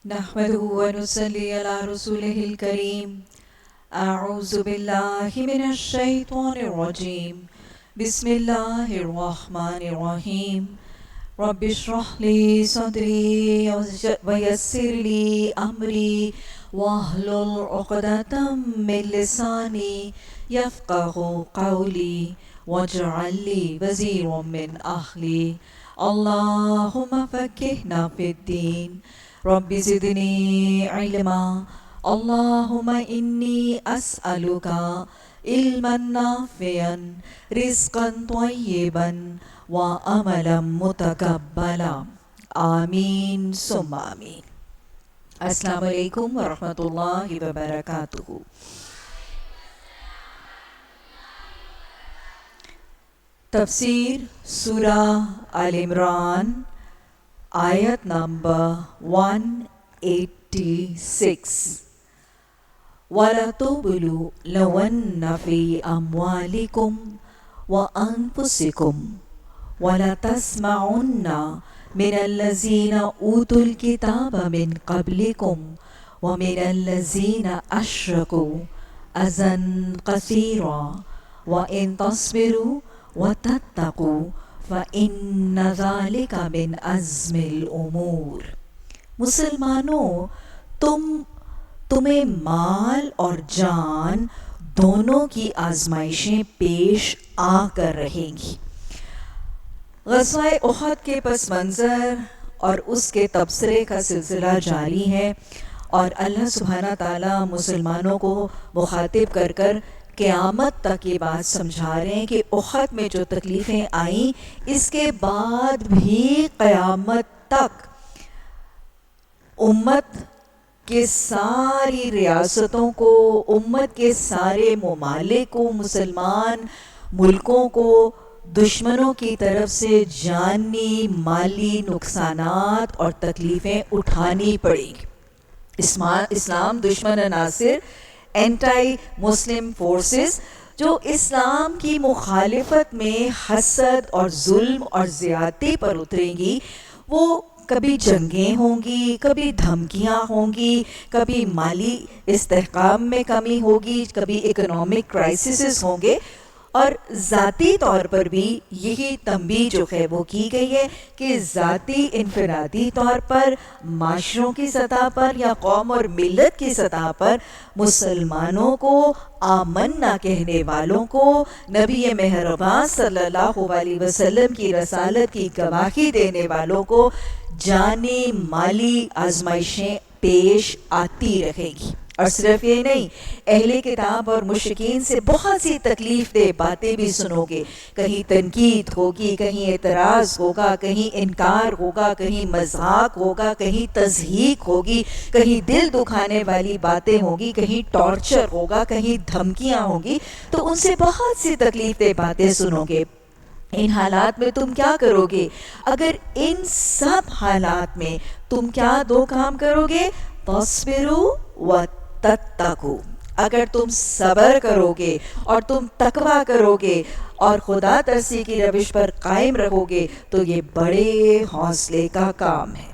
نحمده ونصلي على رسوله الكريم. أعوذ بالله من الشيطان الرجيم. بسم الله الرحمن الرحيم. رب اشرح لي صدري ويسر لي أمري واحلل عقدة من لساني يفقه قولي واجعل لي وزيرا من أهلي. اللهم فقهنا في الدين. رب زدني علما. اللهم إني أسألك علما نافعا رزقا طيبا وعملا متقبلا. آمین ثم آمین. السلام علیکم ورحمۃ اللہ وبرکاتہ. تفسیر سورہ آل عمران آیت نمبر 186. وَلَتُبْلُوَنَّ فِي أَمْوَالِكُمْ وَأَنفُسِكُمْ وَلَتَسْمَعُنَّ مِنَ الَّذِينَ أُوتُوا الْكِتَابَ مِنْ قَبْلِكُمْ وَمِنَ الَّذِينَ أَشْرَكُوا أَذًى كَثِيرًا وَإِنْ تَصْبِرُوا وَتَتَّقُوا فَإِنَّ ذَلِكَ مِنْ عَزْمِ الْأُمُورِ. مسلمانوں، تمہیں مال اور جان دونوں کی آزمائشیں پیش آ کر رہیں گی. غزوہ احد کے پس منظر اور اس کے تبصرے کا سلسلہ جاری ہے، اور اللہ سبحانہ تعالیٰ مسلمانوں کو مخاطب کر کر قیامت تک یہ بات سمجھا رہے ہیں کہ احد میں جو تکلیفیں آئیں اس کے بعد بھی قیامت تک امت کے ساری ریاستوں کو، امت کے سارے ممالک کو، مسلمان ملکوں کو دشمنوں کی طرف سے جانی مالی نقصانات اور تکلیفیں اٹھانی پڑیں گی. اسلام دشمن عناصر، اینٹائی مسلم فورسز جو اسلام کی مخالفت میں حسد اور ظلم اور زیادتی پر اتریں گی، وہ کبھی جنگیں ہوں گی، کبھی دھمکیاں ہوں گی، کبھی مالی استحکام میں کمی ہوگی، کبھی اکنامک کرائسسز ہوں گے. اور ذاتی طور پر بھی یہی تنبیہ جو ہے وہ کی گئی ہے کہ ذاتی انفرادی طور پر، معاشروں کی سطح پر یا قوم اور ملت کی سطح پر مسلمانوں کو، آمنا کہنے والوں کو، نبی مہربان صلی اللہ علیہ وسلم کی رسالت کی گواہی دینے والوں کو جانی مالی آزمائشیں پیش آتی رہیں گی. اور صرف یہ نہیں، اہل کتاب اور مشرکین سے بہت سی تکلیف دہ باتیں بھی سنو گے. کہیں تنقید ہوگی، کہیں اعتراض ہوگا، کہیں انکار ہوگا، کہیں مذاق ہوگا، کہیں تضحیک ہوگی، کہیں دل دکھانے والی باتیں ہوں گی، کہیں ٹارچر ہوگا، کہیں دھمکیاں ہوں گی. تو ان سے بہت سی تکلیف دہ باتیں سنو گے. ان حالات میں تم کیا کرو گے؟ اگر ان سب حالات میں تم کیا دو کام کرو گے؟ تصبروا وتتقوا. اگر تم صبر کرو گے اور تم تقویٰ کرو گے اور خدا ترسی کی روش پر قائم رہو گے تو یہ بڑے حوصلے کا کام ہے.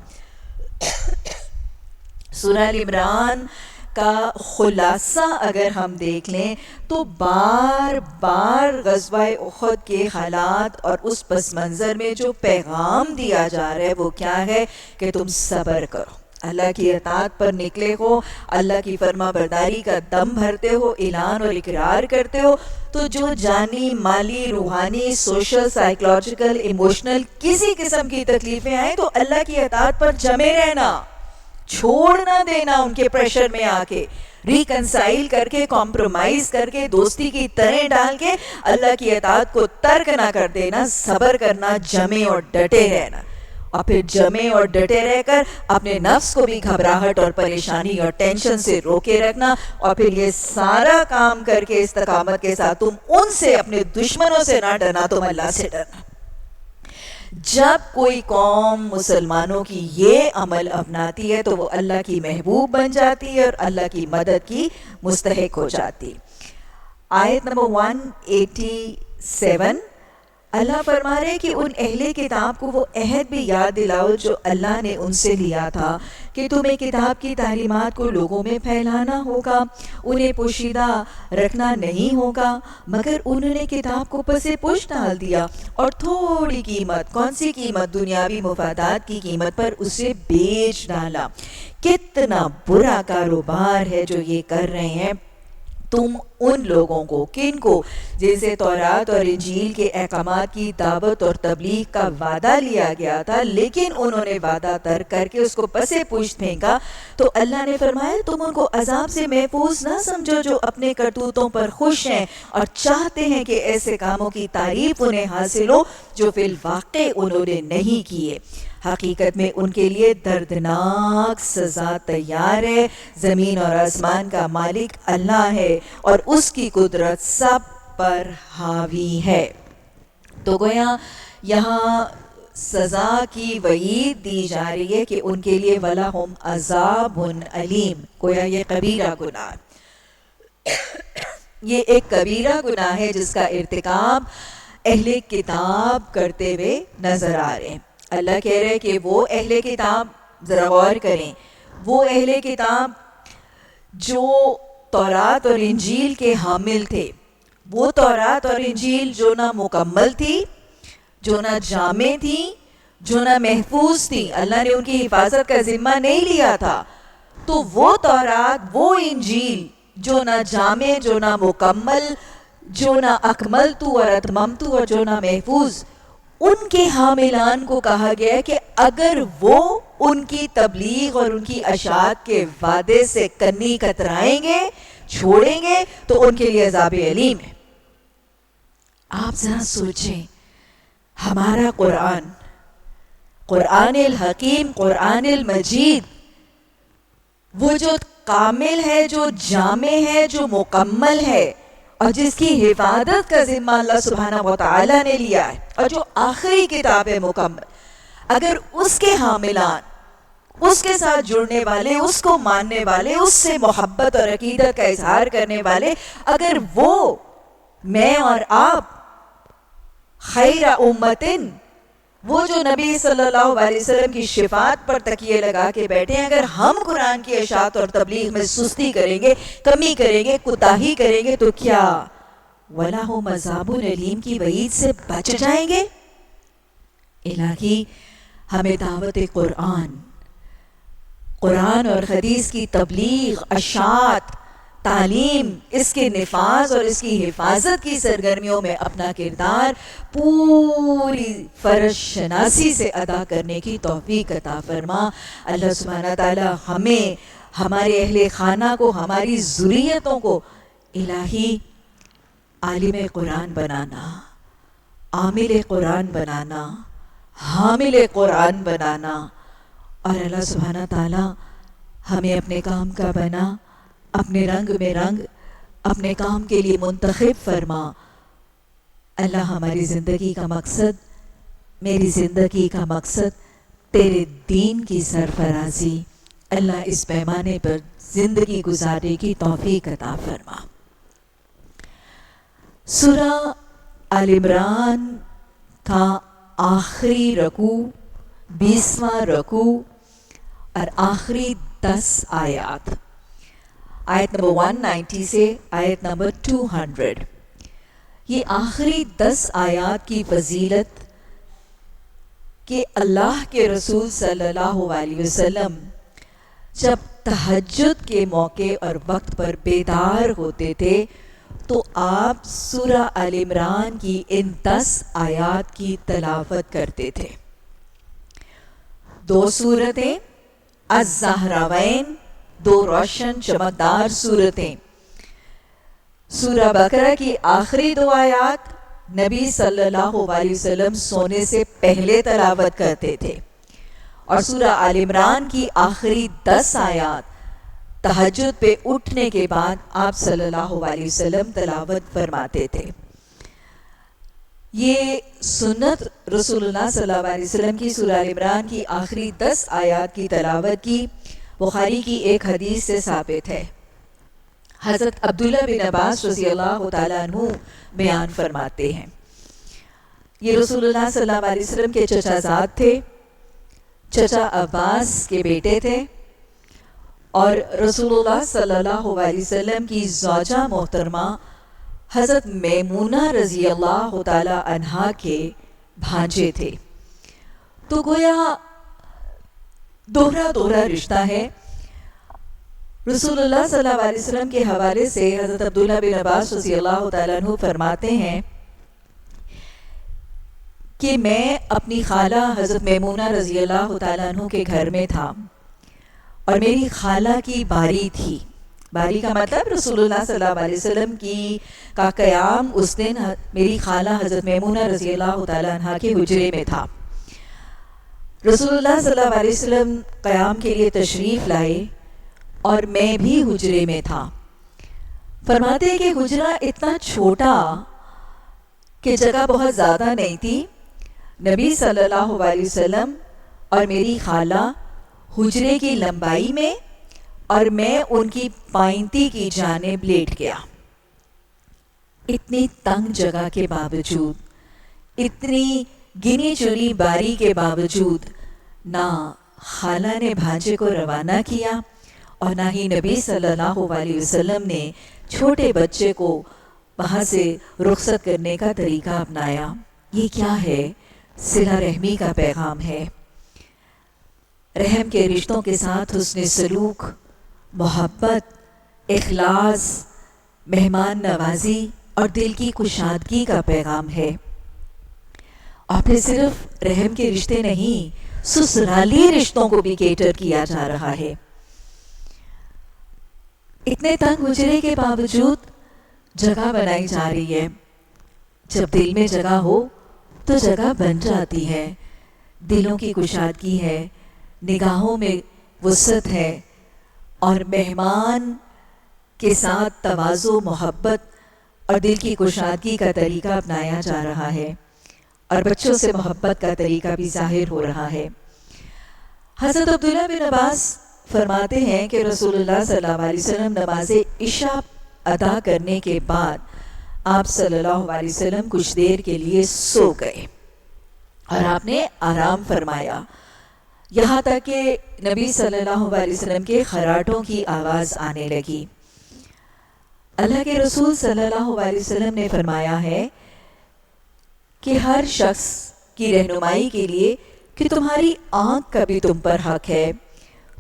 سورہ ال عمران کا خلاصہ اگر ہم دیکھ لیں تو بار بار غزوہ احد کے حالات اور اس پس منظر میں جو پیغام دیا جا رہا ہے وہ کیا ہے کہ تم صبر کرو. اللہ کی اطاعت پر نکلے ہو، اللہ کی فرما برداری کا دم بھرتے ہو، اعلان اور اقرار کرتے ہو، تو جو جانی مالی روحانی سوشل سائیکولوجیکل ایموشنل کسی قسم کی تکلیفیں آئیں تو اللہ کی اطاعت پر جمے رہنا، چھوڑ نہ دینا. ان کے پریشر میں آ کے ریکنسائل کر کے، کمپرومائز کر کے، دوستی کی تریں ڈال کے اللہ کی اطاعت کو ترک نہ کر دینا. صبر کرنا، جمے اور ڈٹے رہنا، اور پھر جمے اور ڈٹے رہ کر اپنے نفس کو بھی گھبراہٹ اور پریشانی اور ٹینشن سے روکے رکھنا. اور پھر یہ سارا کام کر کے استقامت کے ساتھ تم ان سے، اپنے دشمنوں سے نہ ڈرنا، تم اللہ سے ڈرنا. جب کوئی قوم مسلمانوں کی یہ عمل اپناتی ہے تو وہ اللہ کی محبوب بن جاتی ہے اور اللہ کی مدد کی مستحق ہو جاتی. آیت نمبر 187. اللہ فرما رہے کہ ان اہل کتاب کو وہ عہد بھی یاد دلاؤ جو اللہ نے ان سے لیا تھا کہ تمہیں کتاب کی تعلیمات کو لوگوں میں پھیلانا ہوگا، انہیں پوشیدہ رکھنا نہیں ہوگا، مگر انہوں نے کتاب کو پس پش ڈال دیا اور تھوڑی قیمت، کون سی قیمت؟ دنیاوی مفادات کی قیمت پر اسے بیچ ڈالا۔ کتنا برا کاروبار ہے جو یہ کر رہے ہیں۔ تم ان لوگوں کو، کن کو؟ جیسے تورات اور انجیل کے احکامات کی دعوت اور تبلیغ کا وعدہ لیا گیا تھا، لیکن انہوں نے وعدہ ترک کر کے اس کو پسے پشت پھینکا، تو اللہ نے فرمایا تم ان کو عذاب سے محفوظ نہ سمجھو جو اپنے کرتوتوں پر خوش ہیں اور چاہتے ہیں کہ ایسے کاموں کی تعریف انہیں حاصل ہو جو فی الواقع انہوں نے نہیں کیے۔ حقیقت میں ان کے لیے دردناک سزا تیار ہے۔ زمین اور آسمان کا مالک اللہ ہے اور اس کی قدرت سب پر حاوی ہے۔ تو گویا یہاں سزا کی وعید دی جا رہی ہے کہ ان کے لیے وَلَهُمْ عَذَابٌ علیم۔ گویا یہ کبیرہ گناہ، یہ ایک کبیرہ گناہ ہے جس کا ارتکاب اہل کتاب کرتے ہوئے نظر آ رہے ہیں۔ اللہ کہہ رہے کہ وہ اہل کتاب، ذرا غور کریں، وہ اہل کتاب جو تورات اور انجیل کے حامل تھے، وہ تورات اور انجیل جو نہ مکمل تھی، جو نہ جامع تھی، جو نہ محفوظ تھی، اللہ نے ان کی حفاظت کا ذمہ نہیں لیا تھا، تو وہ تورات، وہ انجیل جو نہ جامع، جو نہ مکمل، جو نہ اکملت اور اتممت اور جو نہ محفوظ، ان کے حاملان کو کہا گیا ہے کہ اگر وہ ان کی تبلیغ اور ان کی اشاعت کے وعدے سے کنی کترائیں گے، چھوڑیں گے، تو ان کے لیے عذاب علیم ہے۔ آپ ذرا سوچیں، ہمارا قرآن، قرآن الحکیم، قرآن المجید، وہ جو کامل ہے، جو جامع ہے، جو مکمل ہے، اور جس کی حفاظت کا ذمہ اللہ سبحانہ و تعالیٰ نے لیا ہے، اور جو آخری کتاب ہے مکمل، اگر اس کے حاملان، اس کے ساتھ جڑنے والے، اس کو ماننے والے، اس سے محبت اور عقیدت کا اظہار کرنے والے، اگر وہ، میں اور آپ، خیر امتن، وہ جو نبی صلی اللہ علیہ وسلم کی شفاعت پر تکیے لگا کے بیٹھے ہیں، اگر ہم قرآن کی اشاعت اور تبلیغ میں سستی کریں گے، کمی کریں گے، کوتاہی کریں گے، تو کیا وَلَهُمْ عَذَابٌ علیم کی وعید سے بچ جائیں گے؟ الہی ہمیں دعوت قرآن، قرآن اور حدیث کی تبلیغ، اشاعت، تعلیم، اس کے نفاذ اور اس کی حفاظت کی سرگرمیوں میں اپنا کردار پوری فرض شناسی سے ادا کرنے کی توفیق عطا فرما۔ اللہ سبحانہ تعالی ہمیں، ہمارے اہل خانہ کو، ہماری ذریتوں کو الہی عالم قرآن بنانا، عامل قرآن بنانا، حامل قرآن بنانا، اور اللہ سبحانہ تعالی ہمیں اپنے کام کا بنا، اپنے رنگ میں رنگ، اپنے کام کے لیے منتخب فرما۔ اللہ ہماری زندگی کا مقصد، میری زندگی کا مقصد تیرے دین کی سرفرازی، اللہ اس پیمانے پر زندگی گزارنے کی توفیق عطا فرما۔ سورہ آل عمران کا آخری رکوع، 20واں رکوع اور آخری 10 آیات، آیت نمبر 190 سے آیت نمبر 200، یہ آخری 10 آیات کی فضیلت کہ اللہ کے رسول صلی اللہ علیہ وسلم جب تہجد کے موقع اور وقت پر بیدار ہوتے تھے تو آپ سورہ آل عمران کی ان 10 آیات کی تلاوت کرتے تھے۔ 2 سورتیں الزہراوین، 2 روشن چمکدار سورتیں، سورہ بقرہ کی آخری 2 آیات نبی صلی اللہ علیہ وسلم سونے سے پہلے تلاوت کرتے تھے، اور سورہ آل عمران کی آخری 10 آیات تہجد پہ اٹھنے کے بعد آپ صلی اللہ علیہ وسلم تلاوت فرماتے تھے۔ یہ سنت رسول اللہ صلی اللہ علیہ وسلم کی سورہ آل عمران کی آخری 10 آیات کی تلاوت کی بخاری کی ایک حدیث سے ثابت ہے۔ حضرت عبداللہ بن عباس رضی اللہ تعالیٰ عنہ بیان فرماتے ہیں، یہ رسول اللہ صلی اللہ علیہ وسلم کے چچا زاد تھے، چچا عباس کے بیٹے تھے، اور رسول اللہ صلی اللہ علیہ وسلم کی زوجہ محترمہ حضرت میمونہ رضی اللہ تعالی عنہا کے بھانجے تھے۔ تو گویا دوہرا رشتہ ہے۔ رسول اللہ صلی اللہ علیہ وسلم کے حوالے سے حضرت عبداللہ بن عباس رضی اللہ تعالیٰ عنہ فرماتے ہیں کہ میں اپنی خالہ حضرت میمونہ رضی اللہ تعالیٰ عنہ کے گھر میں تھا، اور میری خالہ کی باری تھی۔ باری کا مطلب رسول اللہ صلی اللہ علیہ وسلم کا قیام اس دن میری خالہ حضرت میمونہ رضی اللہ تعالیٰ عنہ کے حجرے میں تھا۔ رسول اللہ صلی اللہ علیہ وسلم قیام کے لیے تشریف لائے اور میں بھی حجرے میں تھا۔ فرماتے ہیں کہ حجرہ اتنا چھوٹا کہ جگہ بہت زیادہ نہیں تھی۔ نبی صلی اللہ علیہ وسلم اور میری خالہ حجرے کی لمبائی میں، اور میں ان کی پائنتی کی جانب لیٹ گیا۔ اتنی تنگ جگہ کے باوجود، اتنی گنی چنی باری کے باوجود، نہ خالہ نے بھانجے کو روانہ کیا اور نہ ہی نبی صلی اللہ علیہ وسلم نے چھوٹے بچے کو وہاں سے رخصت کرنے کا طریقہ اپنایا۔ یہ کیا ہے؟ صلہ رحمی کا پیغام ہے۔ رحم کے رشتوں کے ساتھ حسن سلوک، محبت، اخلاص، مہمان نوازی اور دل کی کشادگی کا پیغام ہے۔ اور پھر صرف رحم کے رشتے نہیں، سسرالی رشتوں کو بھی کیٹر کیا جا رہا ہے۔ اتنے تنگ حجرے کے باوجود جگہ بنائی جا رہی ہے۔ جب دل میں جگہ ہو تو جگہ بن جاتی ہے۔ دلوں کی کشادگی ہے، نگاہوں میں وسعت ہے، اور مہمان کے ساتھ تواضع، محبت اور دل کی کشادگی کا طریقہ اپنایا جا رہا ہے، اور بچوں سے محبت کا طریقہ بھی ظاہر ہو رہا ہے۔ حضرت عبداللہ بن عباس فرماتے ہیں کہ رسول اللہ صلی اللہ علیہ وسلم نماز عشاء ادا کرنے کے بعد آپ صلی اللہ علیہ وسلم کچھ دیر کے لیے سو گئے، اور آپ نے آرام فرمایا، یہاں تک کہ نبی صلی اللہ علیہ وسلم کے خراٹوں کی آواز آنے لگی۔ اللہ کے رسول صلی اللہ علیہ وسلم نے فرمایا ہے کہ ہر شخص کی رہنمائی کے لیے کہ تمہاری آنکھ کا بھی تم پر حق ہے،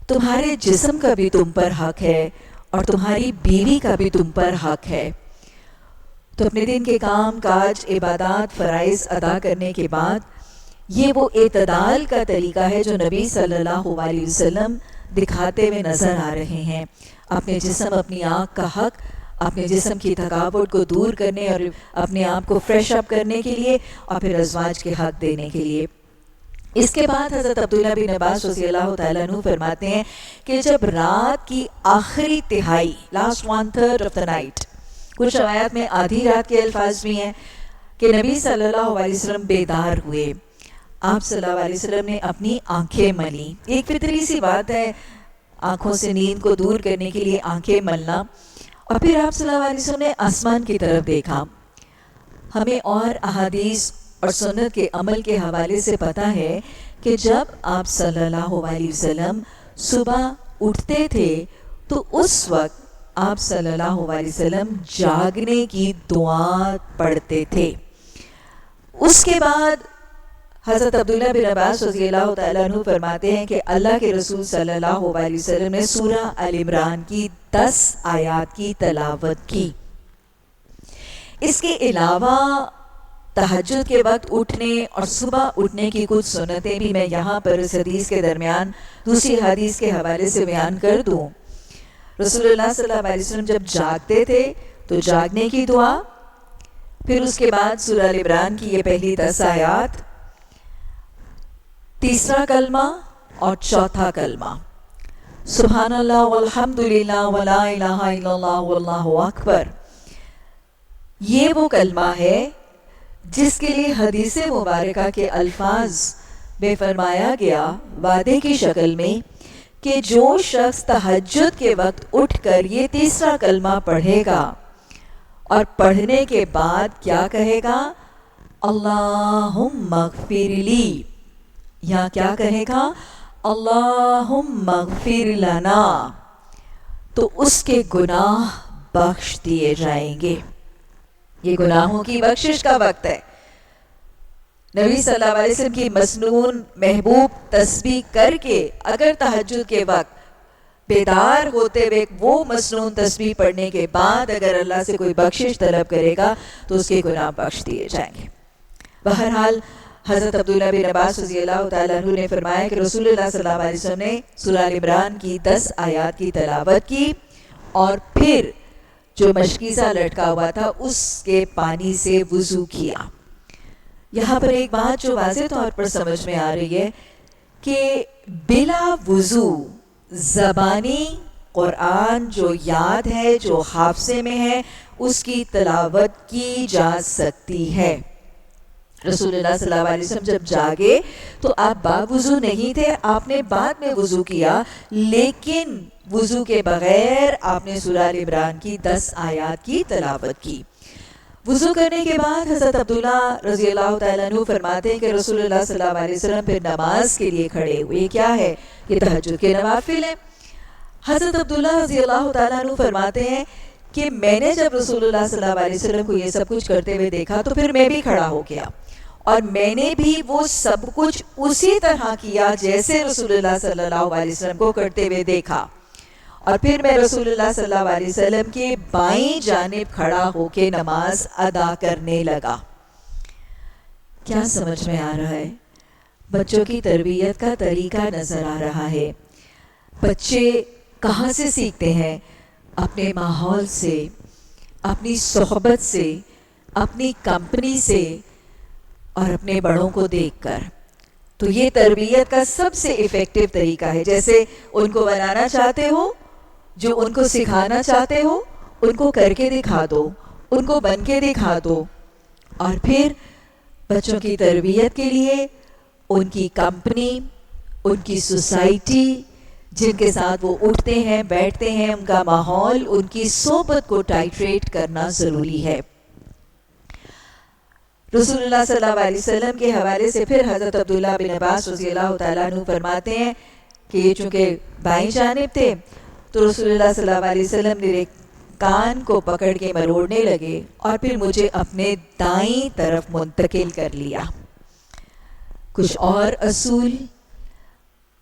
تمہارے جسم کا بھی تم پر حق ہے، اور تمہاری بیوی کا بھی تم پر حق ہے۔ تو اپنے دن کے کام کاج، عبادات، فرائض ادا کرنے کے بعد یہ وہ اعتدال کا طریقہ ہے جو نبی صلی اللہ علیہ وسلم دکھاتے ہوئے نظر آ رہے ہیں۔ اپنے جسم، اپنی آنکھ کا حق، اپنے جسم کی تھکاوٹ کو دور کرنے اور اپنے آپ کو فریش اپ کرنے کے لیے، اور پھر ازواج کے حق دینے کے لیے۔ اس کے بعد حضرت عبداللہ بن عباس رضی اللہ تعالیٰ عنہ فرماتے ہیں کہ جب رات کی آخری تہائی، لاسٹ 1/3 آف دا نائٹ، کچھ روایات میں آدھی رات کے الفاظ بھی ہیں، کہ نبی صلی اللہ علیہ وسلم بیدار ہوئے، آپ صلی اللہ علیہ وسلم نے اپنی آنکھیں ملی۔ ایک فطری سی بات ہے آنکھوں سے نیند کو دور کرنے کے لیے آنکھیں ملنا، اور پھر آپ صلی اللہ علیہ وسلم نے آسمان کی طرف دیکھا۔ ہمیں اور احادیث اور سنت کے عمل کے حوالے سے پتہ ہے کہ جب آپ صلی اللہ علیہ وسلم صبح اٹھتے تھے تو اس وقت آپ صلی اللہ علیہ وسلم جاگنے کی دعا پڑھتے تھے۔ اس کے بعد حضرت عبداللہ بن عباس رضی اللہ تعالیٰ عنہ فرماتے ہیں کہ اللہ کے رسول صلی اللہ علیہ وسلم نے سورہ آل عمران کی 10 آیات کی تلاوت کی۔ اس کے علاوہ تہجد کے وقت اٹھنے اور صبح اٹھنے کی کچھ سنتیں بھی میں یہاں پر اس حدیث کے درمیان دوسری حدیث کے حوالے سے بیان کر دوں۔ رسول اللہ صلی اللہ علیہ وسلم جب جاگتے تھے تو جاگنے کی دعا، پھر اس کے بعد سورہ آل عمران کی یہ پہلی 10 آیات، تیسرا کلمہ اور چوتھا کلمہ، سبحان اللہ والحمد للہ ولا الہ الا اللہ واللہ اکبر۔ یہ وہ کلمہ ہے جس کے لیے حدیث مبارکہ کے الفاظ میں فرمایا گیا وعدے کی شکل میں کہ جو شخص تہجد کے وقت اٹھ کر یہ تیسرا کلمہ پڑھے گا اور پڑھنے کے بعد کیا کہے گا، اللہم اغفر لی، یا کیا کہے گا؟ اللہم اغفر لنا، تو اس کے گناہ بخش دیے جائیں گے۔ یہ گناہوں کی بخشش کا وقت ہے۔ نبی صلی اللہ علیہ وسلم کی مسنون محبوب تسبیح کر کے اگر تہجد کے وقت بیدار ہوتے ہوئے وہ مسنون تسبیح پڑھنے کے بعد اگر اللہ سے کوئی بخشش طلب کرے گا تو اس کے گناہ بخش دیے جائیں گے۔ بہرحال حضرت عبداللہ بن عباس رضی اللہ تعالیٰ عنہ نے فرمایا کہ رسول اللہ صلی اللہ علیہ وسلم نے سورہ ال عمران کی 10 آیات کی تلاوت کی اور پھر جو مشکیزہ لٹکا ہوا تھا اس کے پانی سے وضو کیا۔ یہاں پر ایک بات جو واضح طور پر سمجھ میں آ رہی ہے کہ بلا وضو زبانی قرآن جو یاد ہے، جو حافظے میں ہے، اس کی تلاوت کی جا سکتی ہے۔ رسول اللہ صلی اللہ علیہ وسلم جب جاگے تو آپ باوضو نہیں تھے، آپ نے بعد میں وضو کیا، لیکن وضو کے بغیر آپ نے سورہ ال عمران کی 10 آیات کی تلاوت کی۔ وضو کرنے کے بعد حضرت عبداللہ رضی اللہ تعالیٰ عنہ فرماتے ہیں کہ رسول اللہ صلی اللہ علیہ وسلم پھر نماز کے لیے کھڑے ہوئے۔ یہ کیا ہے؟ یہ تہجد کے نوافل ہیں۔ حضرت عبداللہ رضی اللہ تعالیٰ عنہ فرماتے ہیں کہ میں نے جب رسول اللہ صلی اللہ علیہ وسلم کو یہ سب کچھ کرتے ہوئے دیکھا تو پھر میں بھی کھڑا ہو گیا اور میں نے بھی وہ سب کچھ اسی طرح کیا جیسے رسول اللہ صلی اللہ علیہ وسلم کو کرتے ہوئے دیکھا، اور پھر میں رسول اللہ صلی اللہ علیہ وسلم کے بائیں جانب کھڑا ہو کے نماز ادا کرنے لگا۔ کیا سمجھ میں آ رہا ہے؟ بچوں کی تربیت کا طریقہ نظر آ رہا ہے۔ بچے کہاں سے سیکھتے ہیں؟ اپنے ماحول سے، اپنی صحبت سے، اپنی کمپنی سے اور اپنے بڑوں کو دیکھ کر۔ تو یہ تربیت کا سب سے ایفیکٹو طریقہ ہے۔ جیسے ان کو بنانا چاہتے ہو، جو ان کو سکھانا چاہتے ہو، ان کو کر کے دکھا دو، ان کو بن کے دکھا دو، اور پھر بچوں کی تربیت کے لیے ان کی کمپنی، ان کی سوسائٹی جن کے ساتھ وہ اٹھتے ہیں بیٹھتے ہیں، ان کا ماحول، ان کی صحبت کو ٹائٹریٹ کرنا ضروری ہے۔ رسول اللہ صلی اللہ علیہ وسلم کے حوالے سے پھر حضرت عبداللہ بن عباس رضی اللہ تعالیٰ عنہ فرماتے ہیں کہ یہ چونکہ بائیں جانب تھے تو رسول اللہ صلی اللہ علیہ وسلم میرے کان کو پکڑ کے مروڑنے لگے اور پھر مجھے اپنے دائیں طرف منتقل کر لیا۔ کچھ اور اصول: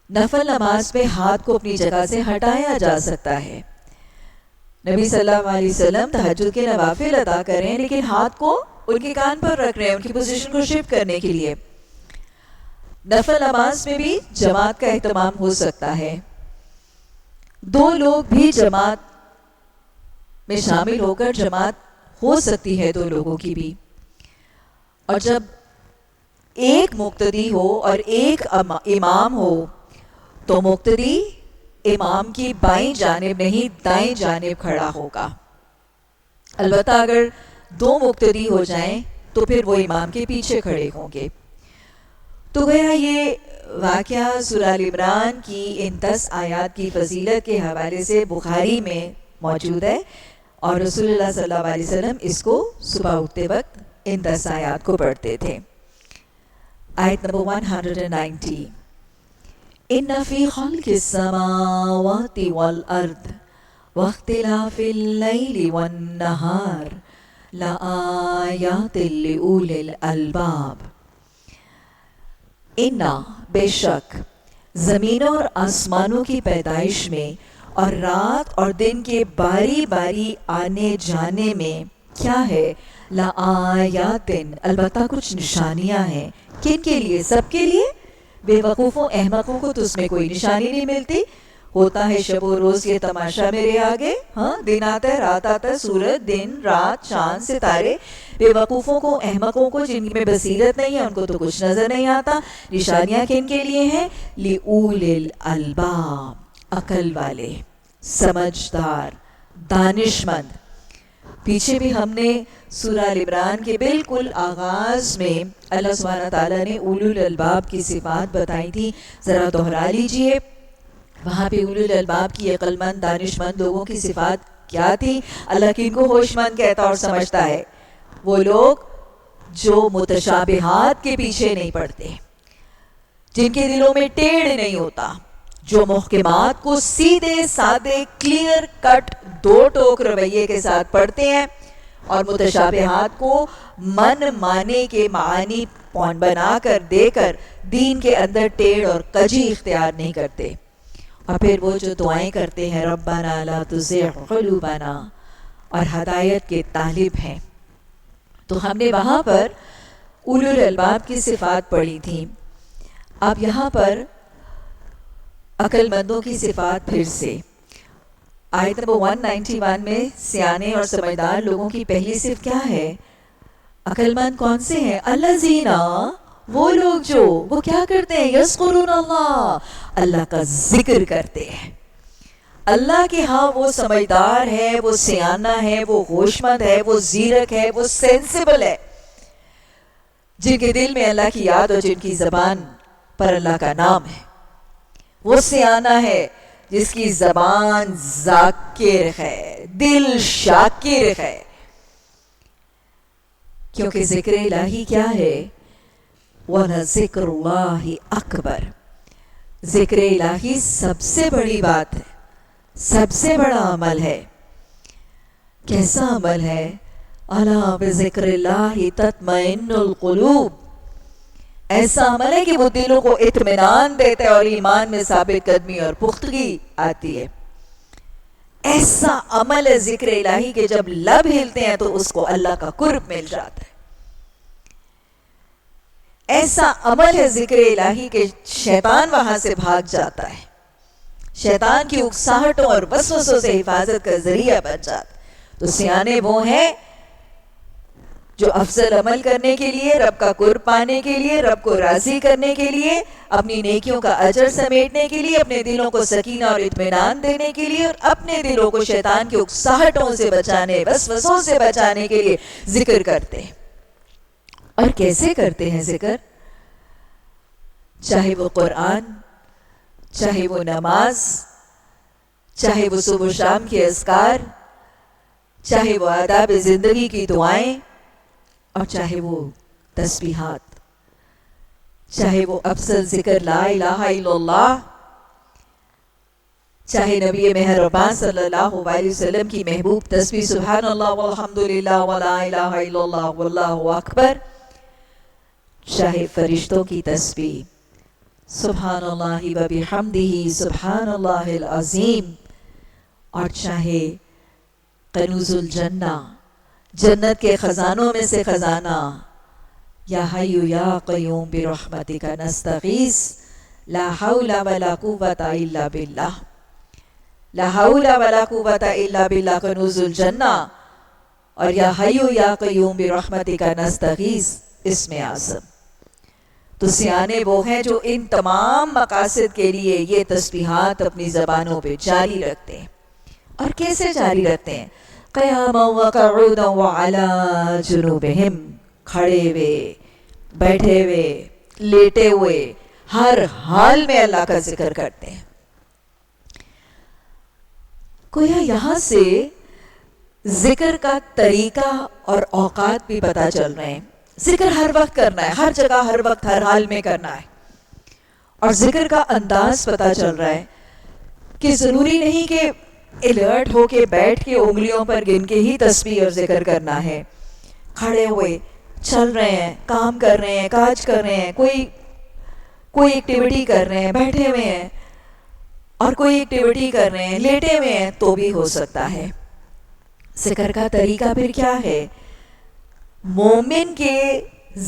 نفل نماز میں ہاتھ کو اپنی جگہ سے ہٹایا جا سکتا ہے۔ نبی صلی اللہ علیہ وسلم تہجد کے نوافل ادا کر رہے ہیں لیکن ہاتھ کو ان کے کان پر رکھ رہے ہیں ان کی پوزیشن کو شفٹ کرنے کے لیے۔ نفل نماز میں بھی جماعت کا اہتمام ہو سکتا ہے، 2 لوگ بھی جماعت میں شامل ہو کر جماعت ہو سکتی ہے 2 لوگوں کی بھی، اور جب ایک مقتدی ہو اور ایک امام ہو تو مقتدی امام کی بائیں جانب نہیں دائیں جانب کھڑا ہوگا۔ البتہ اگر 2 مقتدی ہو جائیں تو پھر وہ امام کے پیچھے کھڑے ہوں گے۔ تو گویا یہ واقعہ سورہ ال عمران کی ان 10 آیات کی فضیلت کے حوالے سے بخاری میں موجود ہے، اور رسول اللہ صلی اللہ علیہ وسلم اس کو صبح اٹھتے وقت ان 10 آیات کو پڑھتے تھے۔ آیت نمبر 190، ان فی خلق السماوات والارض واختلاف اللیل والنہار لآیات لأولی الالباب۔ انا، بے شک، زمینوں اور آسمانوں کی پیدائش میں اور رات اور دن کے باری باری آنے جانے میں کیا ہے؟ لآیات، البتہ کچھ نشانیاں ہیں۔ کن کے لیے؟ سب کے لیے؟ بے وقوفوں احمقوں کو تو اس میں کوئی نشانی نہیں ملتی۔ ہوتا ہے شب و روز یہ تماشا میرے آگے، ہاں، دن آتا ہے رات آتا ہے، سورج، دن، رات، چاند، ستارے۔ بے وقوفوں کو احمقوں کو جن میں بصیرت نہیں ہے ان کو تو کچھ نظر نہیں آتا۔ نشانیاں کن کے لیے ہیں؟ لِأُولِي الْأَلْبَابِ، عقل والے، سمجھدار، دانشمند۔ پیچھے بھی ہم نے سورہ ال عمران کے بالکل آغاز میں اللہ سبحانہ تعالیٰ نے اولو الالباب کی صفات بتائی تھی، ذرا دہرا لیجئے۔ وہاں پہ اولو الالباب کی عقل مند دانشمند لوگوں کی صفات کیا تھی؟ اللہ کن کو ہوش مند کہتا اور سمجھتا ہے؟ وہ لوگ جو متشابہات کے پیچھے نہیں پڑتے، جن کے دلوں میں ٹیڑھ نہیں ہوتا، جو محکمات کو سیدھے سادے کلیئر کٹ دو ٹوک رویے کے ساتھ پڑھتے ہیں، اور متشابہات کو من مانے کے معانی پون بنا کر دے کر دین کے اندر ٹیڑھ اور کجی اختیار نہیں کرتے۔ اور پھر وہ جو دعائیں کرتے ہیں ربنا لا تزغ قلوبنا، اور ہدایت کے طالب ہیں۔ تو ہم نے وہاں پر اولو الالباب کی صفات پڑھی تھیں۔ اب یہاں پر عقل مندوں کی صفات پھر سے آیت نمبر 191 میں سیانے اور سمجھدار لوگوں کی پہلی صفت کیا ہے؟ عقل مند کون سے ہیں؟ الذین، وہ لوگ جو وہ کیا کرتے ہیں؟ یذکرون اللہ، اللہ کا ذکر کرتے ہیں۔ اللہ کے ہاں وہ سمجھدار ہے، وہ سیانہ ہے، وہ ہوش مند ہے، وہ زیرک ہے، وہ سینسیبل ہے، جن کے دل میں اللہ کی یاد اور جن کی زبان پر اللہ کا نام ہے۔ وہ سیانہ ہے جس کی زبان ذاکر ہے، دل شاکر ہے، کیونکہ ذکر الہی کیا ہے؟ وَلَذِكْرُ اللَّهِ أَكْبَرُ، ذکر الہی سب سے بڑی بات ہے، سب سے بڑا عمل ہے۔ کیسا عمل ہے؟ الا بذکر اللہ تطمئن القلوب، ایسا عمل ہے کہ وہ دلوں کو اطمینان دیتا ہے اور ایمان میں ثابت قدمی اور پختگی آتی ہے۔ ایسا عمل ہے ذکر الہی کہ جب لب ہلتے ہیں تو اس کو اللہ کا قرب مل جاتا ہے۔ ایسا عمل ہے ذکر الہی کہ شیطان وہاں سے بھاگ جاتا ہے، شیطان کی اکساہٹوں اور وسوسوں سے حفاظت کا ذریعہ بن جاتا ہے۔ تو سیانے وہ ہیں جو افضل عمل کرنے کے لیے، رب کا قرب پانے کے لیے، رب کو راضی کرنے کے لیے، اپنی نیکیوں کا اجر سمیٹنے کے لیے، اپنے دلوں کو سکینہ اور اطمینان دینے کے لیے، اور اپنے دلوں کو شیطان کی اکساہٹوں سے بچانے، وسوسوں سے بچانے کے لیے ذکر کرتے ہیں۔ اور کیسے کرتے ہیں ذکر؟ چاہے وہ قرآن، چاہے وہ نماز، چاہے وہ صبح و شام کے اذکار، چاہے وہ آداب زندگی کی دعائیں، اور چاہے وہ تسبیحات، چاہے وہ افضل ذکر لا الہ الا اللہ، چاہے نبی مہربان صلی اللہ علیہ وسلم کی محبوب تسبیح سبحان اللہ والحمدللہ ولا الہ الا اللہ واللہ اکبر، چاہے فرشتوں کی تسبیح سبحان اللہ و بحمدہ سبحان اللہ العظیم، اور چاہے کنوز الجنہ، جنت کے خزانوں میں سے خزانہ، یا حی یا قیوم برحمتک نستغیث لا حول ولا قوة الا باللہ، لا حول ولا قوة الا باللہ کنوز الجنہ، اور یا حی یا قیوم برحمتک نستغیث اسم اعظم۔ تو سیانے وہ ہیں جو ان تمام مقاصد کے لیے یہ تسبیحات اپنی زبانوں پہ جاری رکھتے ہیں۔ اور کیسے جاری رکھتے ہیں؟ قیاما وقعودا وعلی جنوبہم، کھڑے ہوئے، بیٹھے ہوئے، لیٹے ہوئے، ہر حال میں اللہ کا ذکر کرتے ہیں۔ گویا یہاں سے ذکر کا طریقہ اور اوقات بھی پتہ چل رہے ہیں۔ ذکر ہر وقت کرنا ہے، ہر جگہ، ہر وقت، ہر حال میں کرنا ہے۔ اور ذکر کا انداز پتہ چل رہا ہے کہ ضروری نہیں کہ الرٹ ہو کے بیٹھ کے انگلیوں پر گن کے ہی تسبیح اور ذکر کرنا ہے۔ کھڑے ہوئے چل رہے ہیں، کام کر رہے ہیں، کاج کر رہے ہیں، کوئی ایکٹیویٹی کر رہے ہیں، بیٹھے ہوئے ہیں، اور کوئی ایکٹیویٹی کر رہے ہیں، لیٹے ہوئے ہیں، تو بھی ہو سکتا ہے۔ ذکر کا طریقہ پھر کیا ہے؟ مومن کے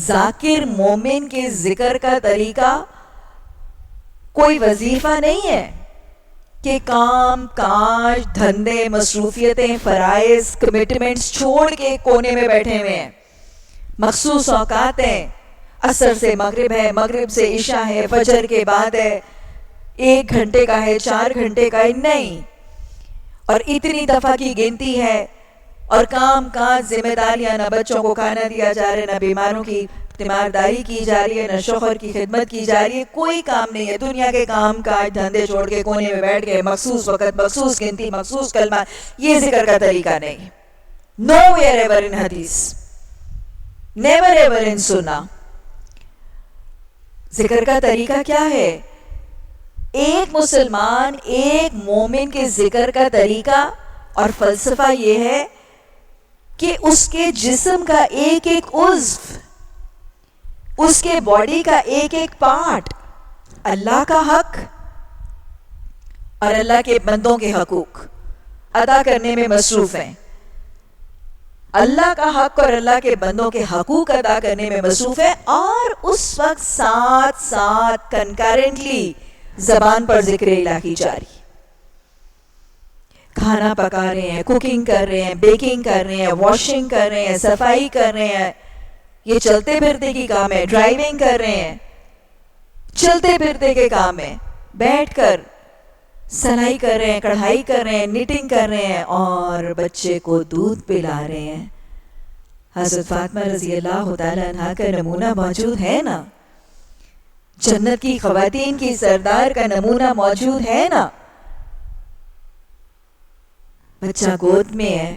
ذاکر، مومن کے ذکر کا طریقہ کوئی وظیفہ نہیں ہے کہ کام کاج، دھندے، مصروفیتیں، فرائض، کمٹمنٹس چھوڑ کے کونے میں بیٹھے ہوئے ہیں۔ مخصوص اوقات ہیں، عصر سے مغرب ہے، مغرب سے عشاء ہے، فجر کے بعد ہے، 1 گھنٹے کا ہے، 4 گھنٹے کا ہے، نہیں، اور اتنی دفعہ کی گنتی ہے، اور کام کاج، ذمہ داریاں، نہ بچوں کو کھانا دیا جا رہا ہے، نہ بیماروں کی تیمارداری کی جا رہی ہے، نہ شوہر کی خدمت کی جا رہی ہے، کوئی کام نہیں ہے۔ دنیا کے کام کاج دھندے چھوڑ کے کونے میں بیٹھ گئے، مخصوص وقت، مخصوص گنتی، مخصوص کلمات، یہ ذکر کا طریقہ نہیں۔ نو ویئر ایور ان حدیث۔ نیور ایور ان سنا. ذکر کا طریقہ کیا ہے؟ ایک مسلمان، ایک مومن کے ذکر کا طریقہ اور فلسفہ یہ ہے کہ اس کے جسم کا ایک ایک عضو، اس کے باڈی کا ایک ایک پارٹ اللہ کا حق اور اللہ کے بندوں کے حقوق ادا کرنے میں مصروف ہیں. اللہ کا حق اور اللہ کے بندوں کے حقوق ادا کرنے میں مصروف ہے، اور اس وقت ساتھ ساتھ کنکرنٹلی زبان پر ذکر الہی جاری. کھانا پکا رہے ہیں، کوکنگ کر رہے ہیں، بیکنگ کر رہے ہیں، واشنگ کر رہے ہیں، صفائی کر رہے ہیں، یہ چلتے پھرتے کی کام ہے. ڈرائیونگ کر رہے ہیں، چلتے پھرتے کے کام ہے. بیٹھ کر سلائی کر رہے ہیں، کڑھائی کر رہے ہیں، نیٹنگ کر رہے ہیں، اور بچے کو دودھ پلا رہے ہیں. حضرت فاطمہ رضی اللہ تعالیٰ عنہ کا نمونہ موجود ہے نا، جنت کی خواتین کی سردار کا نمونہ موجود ہے نا. بچہ گود میں ہے،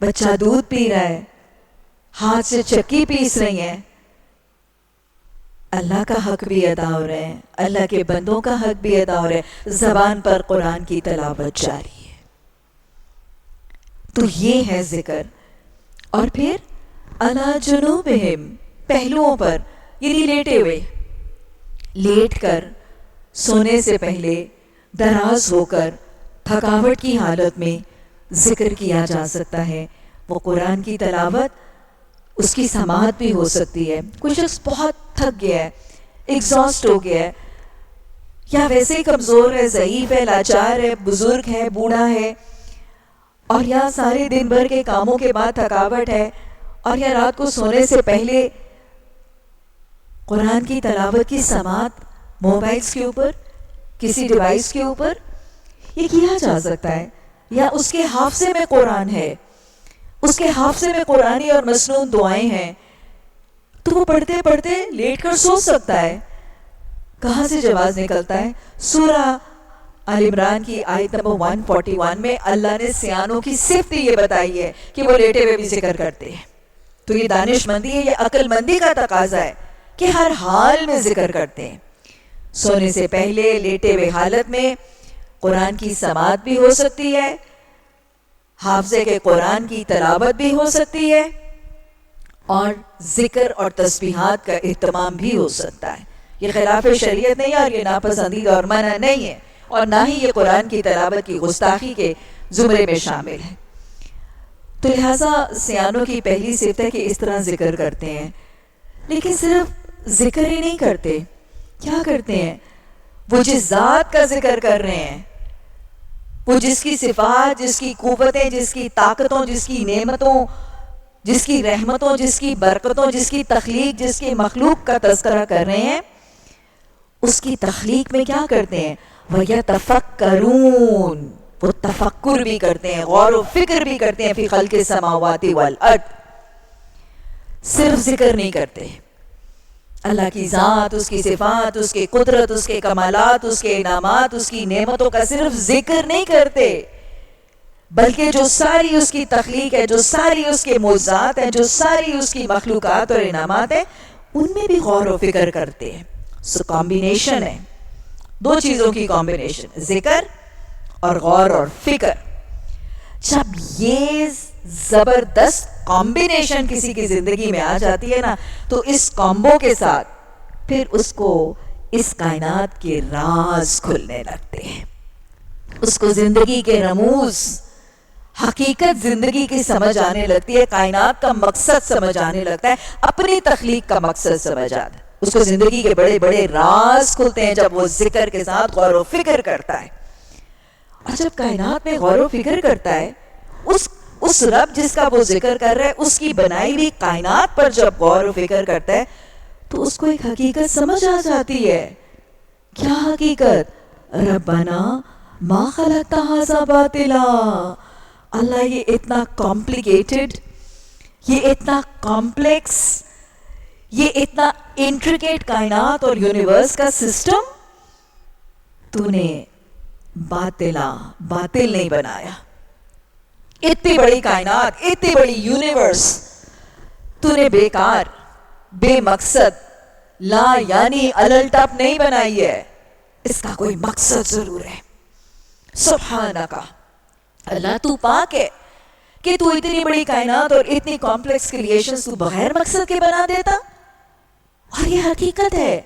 بچہ دودھ پی رہا ہے، ہاتھ سے چکی پیس رہی ہیں. اللہ کا حق بھی ادا ہو رہے ہیں، اللہ کے بندوں کا حق بھی ادا ہو رہے ہیں، زبان پر قرآن کی تلاوت جاری ہے. تو یہ ہے ذکر. اور پھر علی جنوبہم، پہلوؤں پر، یعنی لیٹے ہوئے، لیٹ کر سونے سے پہلے دراز ہو کر تھکاوٹ کی حالت میں ذکر کیا جا سکتا ہے. وہ قرآن کی تلاوت، اس کی سماعت بھی ہو سکتی ہے. کوئی شخص بہت تھک گیا ہے، ایگزاسٹ ہو گیا ہے، یا ویسے ہی کمزور ہے، ضعیف ہے، لاچار ہے، بزرگ ہے، بوڑھا ہے، اور یا سارے دن بھر کے کاموں کے بعد تھکاوٹ ہے، اور یا رات کو سونے سے پہلے قرآن کی تلاوت کی سماعت موبائلز کے اوپر، کسی ڈیوائس کے اوپر یہ کیا جا سکتا ہے. یا اس کے حافظے میں قرآن ہے، اس کے حافظے میں قرآنی اور مسنون دعائیں ہیں، تو وہ پڑھتے پڑھتے لیٹ کر سو سکتا ہے. کہاں سے جواز نکلتا ہے؟ سورہ آل عمران کی آیت نمبر 141 میں اللہ نے سیانوں کی صفت یہ بتائی ہے کہ وہ لیٹے ہوئے بھی ذکر کرتے ہیں. تو یہ دانش مندی ہے، یہ عقل مندی کا تقاضا ہے کہ ہر حال میں ذکر کرتے ہیں. سونے سے پہلے لیٹے ہوئے حالت میں قرآن کی سماعت بھی ہو سکتی ہے، حافظے کے قرآن کی تلاوت بھی ہو سکتی ہے، اور ذکر اور تسبیحات کا اہتمام بھی ہو سکتا ہے. یہ خلاف شریعت نہیں ہے، اور یہ ناپسندیدہ اور منع نہیں ہے، اور نہ ہی یہ قرآن کی تلاوت کی گستاخی کے زمرے میں شامل ہے. تو لہٰذا سیانوں کی پہلی صفت ہے کہ اس طرح ذکر کرتے ہیں. لیکن صرف ذکر ہی نہیں کرتے، کیا کرتے ہیں؟ وہ جس ذات کا ذکر کر رہے ہیں، وہ جس کی صفات، جس کی قوتیں، جس کی طاقتوں، جس کی نعمتوں، جس کی رحمتوں، جس کی برکتوں، جس کی تخلیق، جس کی مخلوق کا تذکرہ کر رہے ہیں، اس کی تخلیق میں کیا کرتے ہیں؟ وَيَتَفَكَّرُونَ، وہ تفکر بھی کرتے ہیں، غور و فکر بھی کرتے ہیں، فی خلق السماوات والارض. صرف ذکر نہیں کرتے، اللہ کی ذات، اس کی صفات، اس کی قدرت، اس کے کمالات، اس کے انعامات، اس کی نعمتوں کا صرف ذکر نہیں کرتے، بلکہ جو ساری اس کی تخلیق ہے، جو ساری اس کے معجزات ہیں، جو ساری اس کی مخلوقات اور انعامات ہیں، ان میں بھی غور و فکر کرتے ہیں. سو کمبینیشن ہے، دو چیزوں کی کمبینیشن، ذکر اور غور اور فکر. جب یہ زبردست کمبینیشن کسی کی زندگی میں آ جاتی ہے نا، تو اس کامبو کے ساتھ پھر اس کو اس کائنات کے راز کھلنے لگتے ہیں، اس کو زندگی کے رموز، حقیقت زندگی کی سمجھ آنے لگتی ہے، کائنات کا مقصد سمجھ آنے لگتا ہے، اپنی تخلیق کا مقصد سمجھ آتا ہے، اس کو زندگی کے بڑے بڑے راز کھلتے ہیں جب وہ ذکر کے ساتھ غور و فکر کرتا ہے. اور جب کائنات میں غور و فکر کرتا ہے، اس رب جس کا وہ ذکر کر رہا ہے، اس کی بنائی ہوئی کائنات پر جب غور و فکر کرتا ہے، تو اس کو ایک حقیقت سمجھ آ جاتی ہے. کیا حقیقت؟ ربنا ما خلقت ھذا باطلا. اللہ، یہ اتنا کمپلیکیٹڈ، یہ اتنا کمپلیکس، یہ اتنا انٹریکیٹ کائنات اور یونیورس کا سسٹم تو نے باطل نہیں بنایا. اتنی بڑی کائنات، اتنی بڑی یونیورس، تو نے بیکار بے مقصد لا یعنی الٹپ نہیں بنائی ہے، اس کا کوئی مقصد ضرور ہے. سبحانکا، اللہ تو پاک ہے کہ تو اتنی بڑی کائنات اور اتنی کمپلیکس کریشنز تو بغیر مقصد کے بنا دیتا. اور یہ حقیقت ہے.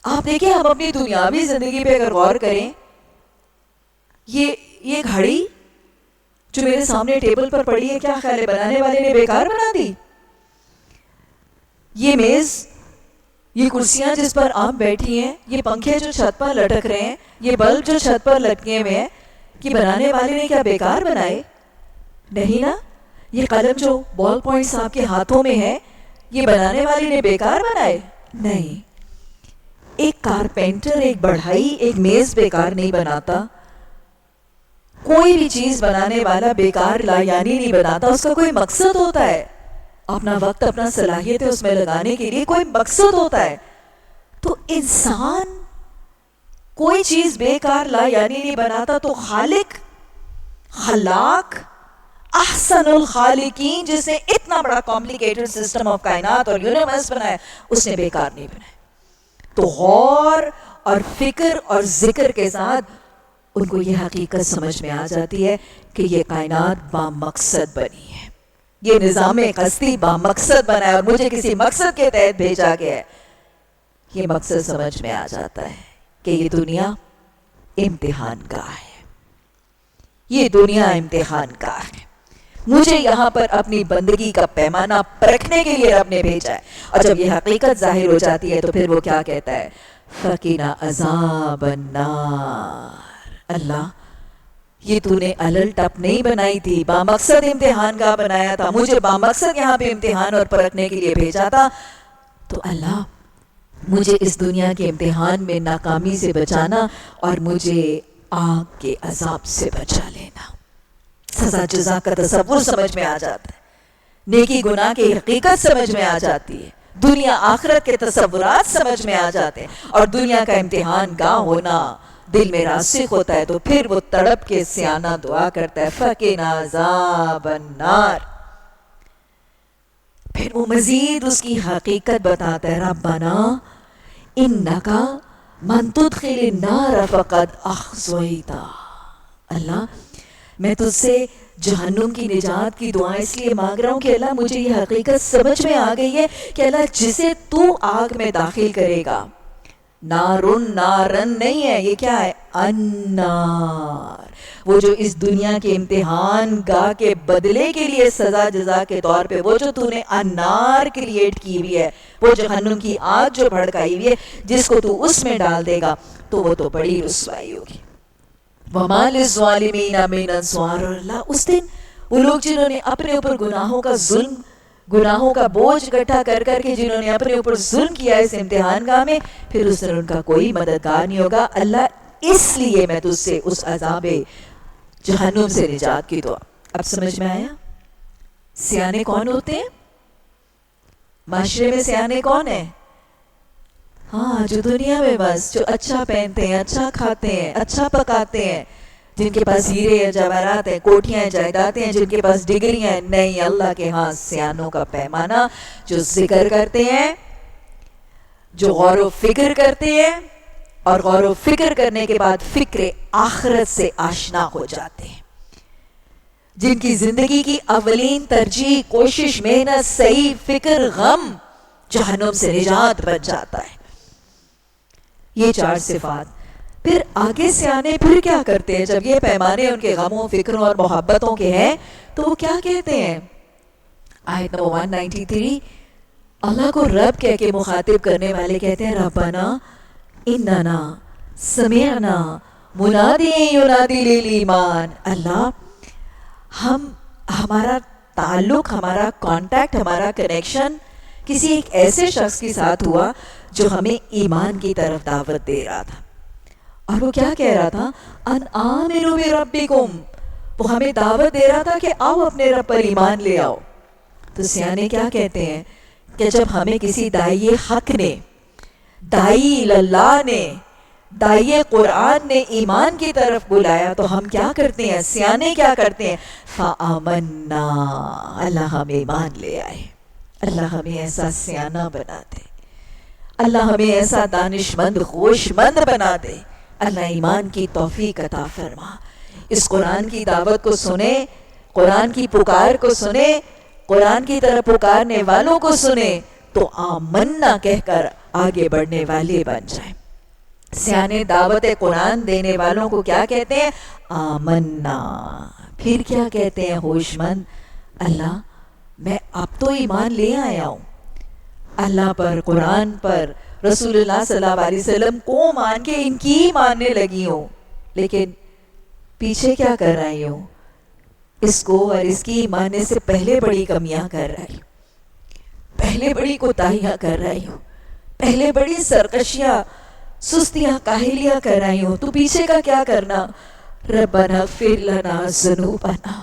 آپ دیکھیں ہم اپنی دنیاوی زندگی پہ اگر غور کریں، یہ گھڑی جو میرے سامنے ٹیبل پر پڑی ہے، کیا خیال ہے بنانے والے نے بیکار بنا دی؟ یہ میز، یہ کرسیاں جس پر آپ بیٹھی ہیں، یہ پنکھے جو چھت پر لٹک رہے ہیں، یہ بلب جو چھت پر لٹکے ہوئے ہیں، کہ بنانے والے نے کیا بیکار بنائے؟ نہیں نا. یہ قلم جو بال پوائنٹس آپ کے ہاتھوں میں ہے، یہ بنانے والے نے بیکار بنائے؟ نہیں. ایک کارپینٹر، ایک بڑھائی، ایک میز بیکار نہیں بناتا. کوئی بھی چیز بنانے والا بیکار لا یعنی نہیں بناتا، اس کا کوئی مقصد ہوتا ہے. اپنا وقت، اپنا صلاحیت اس میں لگانے کے لیے کوئی مقصد ہوتا ہے. تو انسان کوئی چیز بیکار لا یعنی نہیں بناتا، تو خالق، خلاق، احسن الخالقین، جس نے اتنا بڑا کمپلیکیٹڈ سسٹم آف کائنات اور یونیورس بنایا، اس نے بیکار نہیں بنایا. تو غور اور فکر اور ذکر کے ساتھ ان کو یہ حقیقت سمجھ میں آ جاتی ہے کہ یہ کائنات بامقصد بنی ہے، یہ نظام قصدی بامقصد بنا ہے اور مجھے کسی مقصد کے تحت بھیجا گیا ہے. یہ مقصد سمجھ میں آ جاتا ہے کہ یہ دنیا امتحان گاہ ہے. یہ دنیا امتحان گاہ ہے. مجھے یہاں پر اپنی بندگی کا پیمانہ پرکھنے کے لیے رب نے بھیجا ہے. اور جب یہ حقیقت ظاہر ہو جاتی ہے تو پھر وہ کیا کہتا ہے؟ فَقِنَا عَذَابَ النَّارِ. اللہ، یہ تو نے الٹپ نہیں بنائی تھی، بامقصد امتحان گاہ بنایا تھا، مجھے بامقصد یہاں پہ امتحان اور پرکھنے کے لیے بھیجا تھا. تو اللہ، مجھے اس دنیا کے امتحان میں ناکامی سے بچانا اور مجھے آگ کے عذاب سے بچا لینا. سزا جزا کا تصور سمجھ میں آ جاتا ہے، نیکی گناہ کی حقیقت سمجھ میں آ جاتی ہے، دنیا آخرت کے تصورات سمجھ میں آ جاتے ہیں، اور دنیا کا امتحان گاہ ہونا دل میں راسخ ہوتا ہے. تو پھر وہ تڑپ کے سیانہ دعا کرتا ہے، فَقِنَا عَذَابَ النَّارِ. پھر وہ مزید اس کی حقیقت بتاتا ہے، ربنا انکا من تدخل النار فقد اخزیتہ. اللہ، میں تجھ سے جہنم کی نجات کی دعا اس لیے مانگ رہا ہوں کہ اللہ مجھے یہ حقیقت سمجھ میں آ گئی ہے کہ اللہ جسے تو آگ میں داخل کرے گا، نارن نارن نہیں ہے، یہ کیا ہے؟ النار. وہ جو اس دنیا کے امتحان گاہ کے بدلے کے لیے سزا جزا کے طور پہ وہ جو تو نے النار کریٹ کی ہوئی ہے، وہ جہنم کی آگ جو بھڑکائی ہوئی ہے، جس کو تو اس میں ڈال دے گا تو وہ تو بڑی رسوائی ہوگی. وَمَا لِلظَّالِمِينَ مِنْ أَنصَارٍ. اور اللہ اس دن وہ لوگ جنہوں نے اپنے اوپر گناہوں کا ظلم، گناہوں کا بوجھ اکٹھا کر کر کے جنہوں نے اپنے اوپر ظلم کیا اس امتحان گاہ میں، پھر اس دن ان کا کوئی مددگار نہیں ہوگا. اللہ اس لیے میں تجھ سے اس عذاب جہنم سے نجات کی دعا. اب سمجھ میں آیا سیانے کون ہوتے ہیں؟ معاشرے میں سیانے کون ہیں؟ ہاں، جو دنیا میں بس جو اچھا پہنتے ہیں، اچھا کھاتے ہیں، اچھا پکاتے ہیں، جن کے پاس ہیرے ہیں، جواہرات ہیں، کوٹھیاں ہیں، جائیدادیں ہیں، جن کے پاس ڈگریاں ہیں. نہیں، اللہ کے ہاں سیانوں کا پیمانہ جو ذکر کرتے ہیں، جو غور و فکر کرتے ہیں، اور غور و فکر کرنے کے بعد فکر آخرت سے آشنا ہو جاتے ہیں، جن کی زندگی کی اولین ترجیح، کوشش، محنت، صحیح فکر، غم جہنم سے نجات بن جاتا ہے. یہ 4 صفات. پھر آگے سے آنے پھر کیا کرتے ہیں؟ جب یہ پیمانے ان کے غموں، فکروں اور محبتوں کے ہیں تو وہ کیا کہتے ہیں؟ آیت نمبر 193 اللہ کو رب کہہ کے مخاطب کرنے والے کہتے ہیں، ربنا اننا سمعنا منادی ینادی للایمان. اللہ، ہمارا تعلق، ہمارا کانٹیکٹ، ہمارا کنیکشن کسی ایک ایسے شخص کے ساتھ ہوا جو ہمیں ایمان کی طرف دعوت دے رہا تھا. اور وہ کیا کہہ رہا تھا؟ ان آمنوا بربکم. وہ ہمیں دعوت دے رہا تھا کہ آؤ اپنے رب پر ایمان لے آؤ. تو سیانے کیا کہتے ہیں کہ جب ہمیں کسی داعی حق نے، داعی اللہ نے، داعی قرآن نے ایمان کی طرف بلایا تو ہم کیا کرتے ہیں؟ سیانے کیا کرتے ہیں؟ فآمنا. اللہ، ہم ایمان لے آئے. اللہ ہمیں ایسا سیانہ بنا دے، اللہ ہمیں ایسا دانشمند ہوشمند بنا دے، اللہ ایمان کی توفیق عطا فرما۔ اس قرآن کی دعوت کو سنے، قرآن کی پکار کو سنے، قرآن کی طرف پکارنے والوں کو سنے تو آمنا کہہ کر آگے بڑھنے والے بن جائیں۔ سیانے دعوت قرآن دینے والوں کو کیا کہتے ہیں؟ آمنا۔ پھر کیا کہتے ہیں ہوشمند؟ اللہ میں اب تو ایمان لے آیا ہوں، اللہ پر، قرآن پر، رسول اللہ صلی اللہ علیہ وسلم کو مان کے ان کی ماننے لگی ہوں، لیکن پیچھے کیا کر رہی ہوں؟ اس کو اور اس کی ماننے سے پہلے بڑی کمیاں کر رہی ہوں، پہلے بڑی کوتاہیاں کر رہی ہوں، پہلے بڑی سرکشیاں، سستیاں، کاہلیاں کر رہی ہوں، تو پیچھے کا کیا کرنا؟ ربنا اغفر لنا ذنوبنا،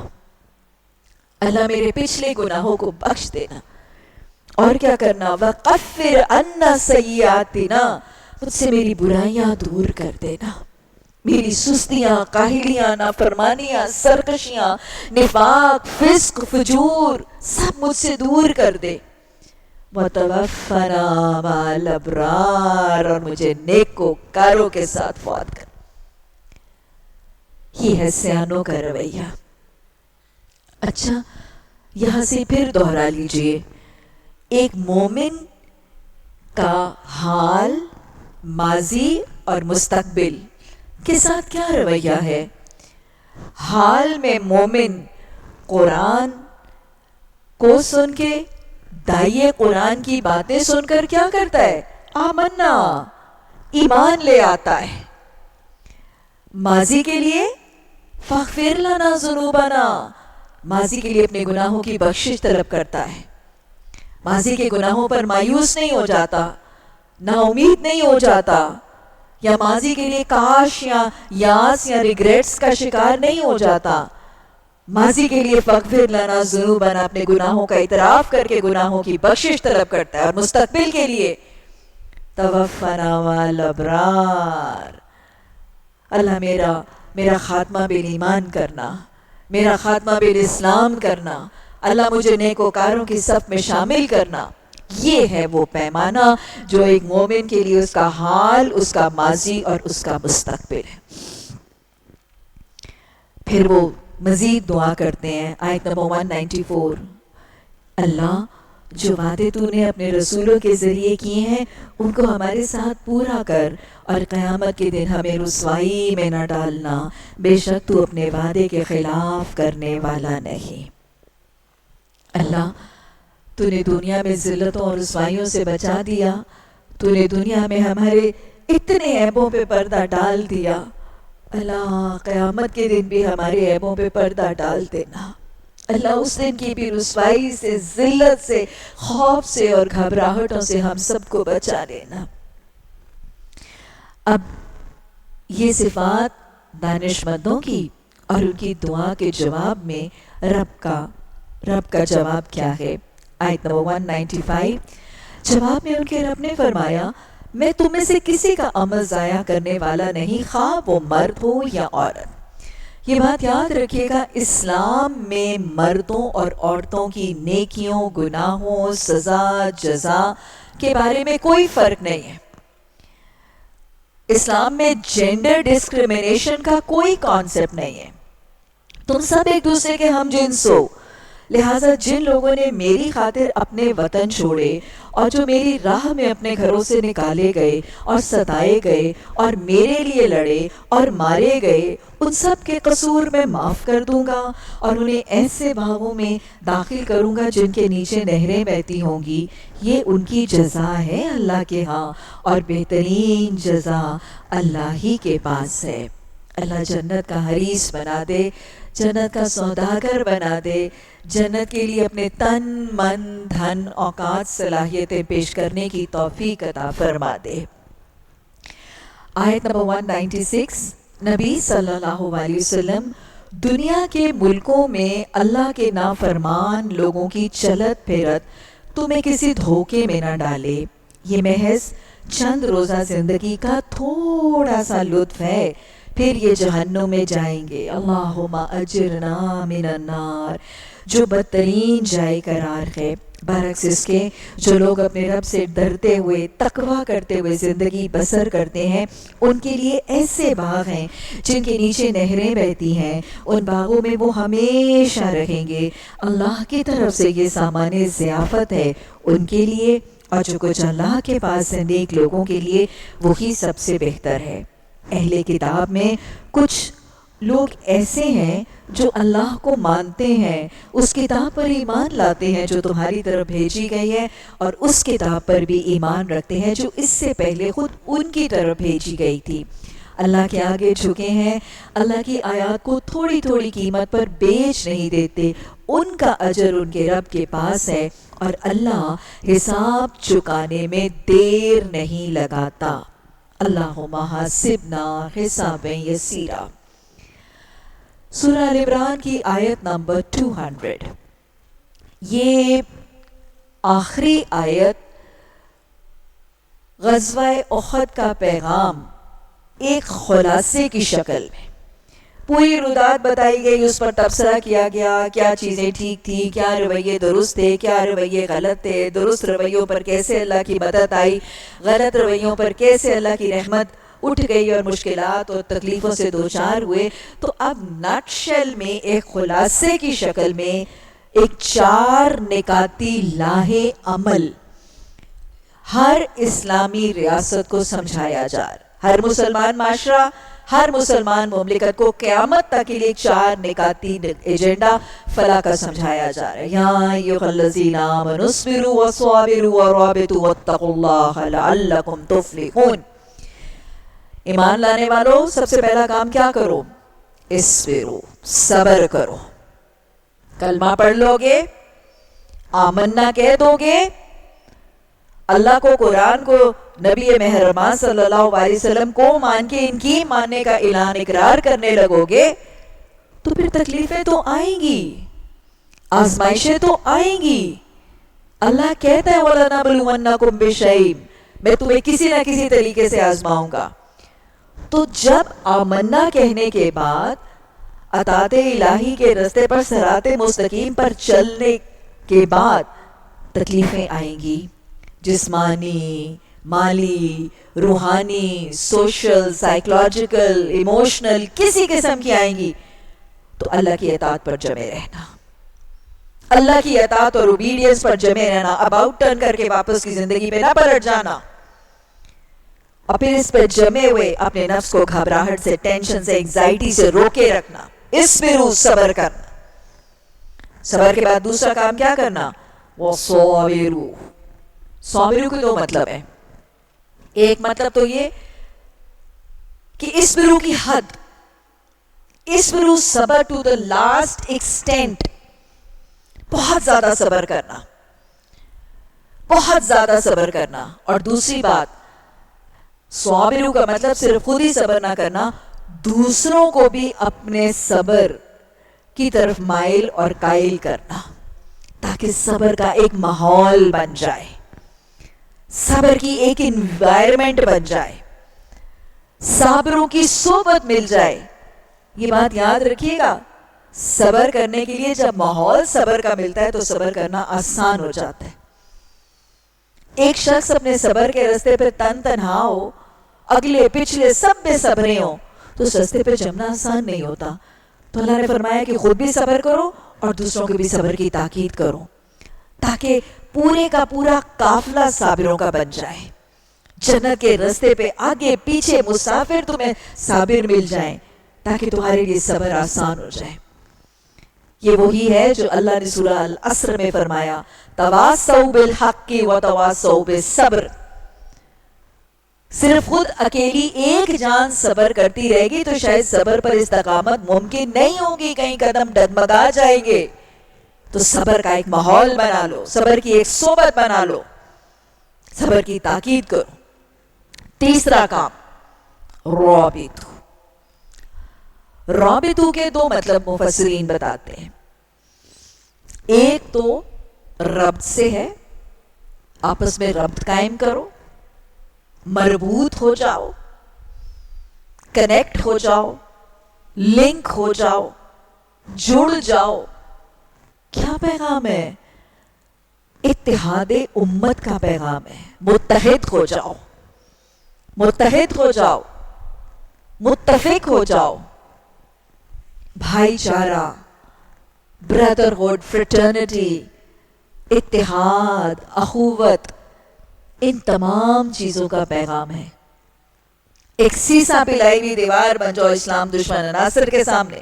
اللہ میرے پچھلے گناہوں کو بخش دینا، اور کیا کرنا؟ وَقَفِّرْ عَنَّا سَيِّئَاتِنَا، مجھ سے میری برائیاں دور کر دینا، میری سستیاں، کاہلیاں، نافرمانیاں، سرکشیاں، نفاق، فسق، فجور سب مجھ سے دور کر دے۔ وَتَوَفَّنَا مَعَ الْأَبْرَارِ، اور مجھے نیکوکاروں کے ساتھ فوت کر۔ یہ ہے سیانوں کا رویہ۔ اچھا یہاں سے پھر دوہرا لیجئے، ایک مومن کا حال، ماضی اور مستقبل کے ساتھ کیا رویہ ہے؟ حال میں مومن قرآن کو سن کے، داعیے قرآن کی باتیں سن کر کیا کرتا ہے؟ آمنا، ایمان لے آتا ہے۔ ماضی کے لیے فاغفر لنا ذنوبنا، ماضی کے لیے اپنے گناہوں کی بخشش طلب کرتا ہے، ماضی کے گناہوں پر مایوس نہیں ہو جاتا، نا امید نہیں ہو جاتا، یا ماضی کے لیے کاش یا یاس یا ریگریٹس کا شکار نہیں ہو جاتا، ماضی کے لیے فاغفر لنا ذنوبنا، اپنے گناہوں کا اعتراف کر کے گناہوں کی بخشش طلب کرتا ہے، اور مستقبل کے لیے توفنا مع الابرار، اللہ میرا خاتمہ بالایمان کرنا، میرا خاتمہ بالاسلام کرنا، اللہ مجھے نیکوکاروں کی صف میں شامل کرنا۔ یہ ہے وہ پیمانہ جو ایک مومن کے لیے اس کا حال، اس کا ماضی اور اس کا مستقبل ہے۔ پھر وہ مزید دعا کرتے ہیں، آیت نمبر 194، اللہ جو وعدے تو نے اپنے رسولوں کے ذریعے کیے ہیں ان کو ہمارے ساتھ پورا کر، اور قیامت کے دن ہمیں رسوائی میں نہ ڈالنا، بے شک تو اپنے وعدے کے خلاف کرنے والا نہیں۔ اللہ تو نے دنیا میں ذلتوں اور رسوائیوں سے بچا دیا، تو نے دنیا میں ہمارے اتنے عیبوں پہ پردہ ڈال دیا، اللہ قیامت کے دن بھی ہمارے عیبوں پہ پردہ ڈال دینا، اللہ اس دن کی بھی رسوائی سے، ذلت سے، خوف سے اور گھبراہٹوں سے ہم سب کو بچا لینا۔ اب یہ صفات دانشمندوں کی، اور ان کی دعا کے جواب میں رب کا جواب کیا ہے؟ آیت نمبر 195، جواب میں ان کے رب نے فرمایا، میں تم میں سے کسی کا عمل ضائع کرنے والا نہیں، خواہ وہ مرد ہو یا عورت۔ یہ بات یاد رکھیے گا، اسلام میں مردوں اور عورتوں کی نیکیوں، گناہوں، سزا، جزا کے بارے میں کوئی فرق نہیں ہے۔ اسلام میں جینڈر ڈسکریمنیشن کا کوئی کانسیپٹ نہیں ہے، تم سب ایک دوسرے کے ہم جنس ہو۔ لہٰذا جن لوگوں نے میری خاطر اپنے وطن چھوڑے، اور جو میری راہ میں اپنے گھروں سے نکالے گئے اور ستائے گئے اور میرے لیے لڑے اور مارے گئے، ان سب کے قصور میں معاف کر دوں گا، اور انہیں ایسے باغوں میں داخل کروں گا جن کے نیچے نہریں بہتی ہوں گی۔ یہ ان کی جزا ہے اللہ کے ہاں، اور بہترین جزا اللہ ہی کے پاس ہے۔ اللہ جنت کا حریص بنا دے، جنت کا سوداگر بنا دے، جنت کے لیے اپنے تن، من، دھن، اوقات، صلاحیتیں پیش کرنے کی توفیق عطا فرما دے۔ آیت نمبر 196، نبی صلی اللہ علیہ وسلم، دنیا کے ملکوں میں اللہ کے نافرمان لوگوں کی چلت پھرت تمہیں کسی دھوکے میں نہ ڈالے، یہ محض چند روزہ زندگی کا تھوڑا سا لطف ہے، پھر یہ جہنم میں جائیں گے۔ اللہم اجرنا من النار، جو بدترین جائے قرار ہے۔ برعکس اس کے جو لوگ اپنے رب سے ڈرتے ہوئے تقویٰ کرتے ہوئے زندگی بسر کرتے ہیں، ان کے لیے ایسے باغ ہیں جن کے نیچے نہریں بہتی ہیں، ان باغوں میں وہ ہمیشہ رہیں گے۔ اللہ کی طرف سے یہ سامان ضیافت ہے ان کے لیے، اور جو کچھ اللہ کے پاس ہے نیک لوگوں کے لیے وہی سب سے بہتر ہے۔ اہل کتاب میں کچھ لوگ ایسے ہیں جو اللہ کو مانتے ہیں، اس کتاب پر ایمان لاتے ہیں جو تمہاری طرف بھیجی گئی ہے، اور اس کتاب پر بھی ایمان رکھتے ہیں جو اس سے پہلے خود ان کی طرف بھیجی گئی تھی۔ اللہ کے آگے جھکے ہیں، اللہ کی آیات کو تھوڑی تھوڑی قیمت پر بیچ نہیں دیتے، ان کا اجر ان کے رب کے پاس ہے، اور اللہ حساب چکانے میں دیر نہیں لگاتا۔ اللہم حاسبنا حسابا یسیرا۔ سورہ آل عمران کی آیت نمبر 200، یہ آخری آیت غزوہ احد کا پیغام ایک خلاصے کی شکل میں پوری رودات بتائی گئی، اس پر تبصرہ کیا گیا، کیا چیزیں ٹھیک تھی، کیا رویے درست تھے، کیا رویے غلط تھے، درست رویوں پر کیسے اللہ کی مدد آئی، غلط رویوں پر کیسے اللہ کی رحمت اٹھ گئی اور مشکلات اور تکلیفوں سے دوچار ہوئے۔ تو اب نٹ شیل میں ایک خلاصے کی شکل میں ایک 4 نکاتی لاہے عمل ہر اسلامی ریاست کو سمجھایا جا رہا، ہر مسلمان معاشرہ، ہر مسلمان مملکت کو قیامت تک کے لیے 4 نکاتی ایجنڈا فلاح کا سمجھایا جا رہا ہے۔ یا ایھا الذین آمنوا اصبروا وصابروا ورابطوا واتقوا اللہ لعلکم تفلحون۔ ایمان لانے والوں، سب سے پہلا کام کیا کرو؟ اصبروا، صبر کرو۔ کلمہ پڑھ لو گے، آمنا کہہ دو گے، اللہ کو، قرآن کو، نبی مہربان صلی اللہ علیہ وسلم کو مان کے ان کی ماننے کا اعلان اقرار کرنے لگو گے، تو پھر تکلیفیں تو آئیں گی، آزمائشیں تو آئیں گی۔ اللہ کہتا ہے وَلَنَبْلُوَنَّكُمْ بِشَيْءٍ، میں تمہیں کسی نہ کسی طریقے سے آزماؤں گا۔ تو جب آمنا کہنے کے بعد اطاعت الہی کے رستے پر صراط مستقیم پر چلنے کے بعد تکلیفیں آئیں گی، جسمانی، مالی، روحانی، سوشل، سائیکولوجیکل، ایموشنل، کسی قسم کی آئیں گی، تو اللہ کی اطاعت پر جمے رہنا، اللہ کی اطاعت اور اوبیڈینس پر جمے رہنا، اباؤٹ ٹرن کر کے واپس کی زندگی میں نہ پلٹ جانا، اور پھر اس پر جمے ہوئے اپنے نفس کو گھبراہٹ سے، ٹینشن سے، انگزائٹی سے روکے رکھنا، اصبروا، صبر کرنا۔ صبر کے بعد دوسرا کام کیا کرنا؟ وصابروا۔ صابروا کے 2 مطلب ہیں، ایک مطلب تو یہ کہ اصبروا کی حد، اصبروا صبر ٹو دا لاسٹ ایکسٹینٹ، بہت زیادہ صبر کرنا، بہت زیادہ صبر کرنا۔ اور دوسری بات، صابروا کا مطلب صرف خود ہی صبر نہ کرنا، دوسروں کو بھی اپنے صبر کی طرف مائل اور قائل کرنا، تاکہ صبر کا ایک ماحول بن جائے، صبر کی ایک انوائرمنٹ بن جائے، صابروں کی صحبت مل جائے۔ یہ بات یاد رکھیے گا، صبر کرنے کے لیے جب ماحول صبر کا ملتا ہے تو صبر کرنا آسان ہو جاتا ہے۔ ایک شخص اپنے صبر کے رستے پہ تنہا ہو، اگلے پچھلے سب میں صبریں ہوں، تو اس رستے پہ جمنا آسان نہیں ہوتا۔ تو اللہ نے فرمایا کہ خود بھی صبر کرو اور دوسروں کو بھی صبر کی تاکید کرو، تاکہ پورے کا پورا قافلہ صابروں کا بن جائے، جنت کے رستے پہ آگے پیچھے مسافر تمہیں صابر مل جائیں، تاکہ تمہارے لیے صبر آسان ہو جائے۔ یہ وہی ہے جو اللہ نے سورہ العصر میں فرمایا، تواصوا بالحق وتواصوا بالصبر۔ صرف خود اکیلی ایک جان صبر کرتی رہے گی تو شاید صبر پر استقامت ممکن نہیں ہوگی، کئی قدم ڈگمگا جائیں گے۔ تو صبر کا ایک ماحول بنا لو، صبر کی ایک صحبت بنا لو، صبر کی تاکید کرو۔ تیسرا کام، رابطو۔ رابطو کے 2 مطلب مفسرین بتاتے ہیں، ایک تو ربط سے ہے، آپس میں ربط قائم کرو، مربوط ہو جاؤ، کنیکٹ ہو جاؤ، لنک ہو جاؤ، جڑ جاؤ، کیا پیغام ہے؟ اتحاد امت کا پیغام ہے. متحد ہو جاؤ، متحد ہو جاؤ، متفق ہو جاؤ. بھائی چارہ، بردرہڈ، فریٹرنٹی، اتحاد، اخوت، ان تمام چیزوں کا پیغام ہے. ایک سیسا پلائی ہوئی دیوار بن جاؤ اسلام دشمن عناصر کے سامنے،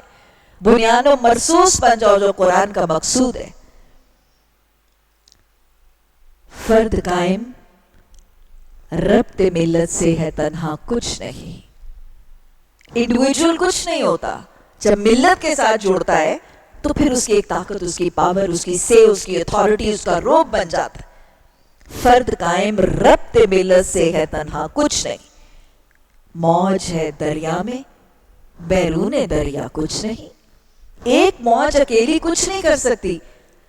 بنیاد و مرصوص بن جاؤ جو قرآن کا مقصود ہے. فرد قائم ربط ملت سے ہے تنہا کچھ نہیں. انڈیویجول کچھ نہیں ہوتا، جب ملت کے ساتھ جوڑتا ہے تو پھر اس کی ایک طاقت، اس کی پاور، اس کی سے، اس کی اتھارٹی، اس کا روپ بن جاتا ہے. فرد قائم ربط ملت سے ہے تنہا کچھ نہیں. موج ہے دریا میں، بیرون دریا کچھ نہیں. ایک موج اکیلی کچھ نہیں کر سکتی.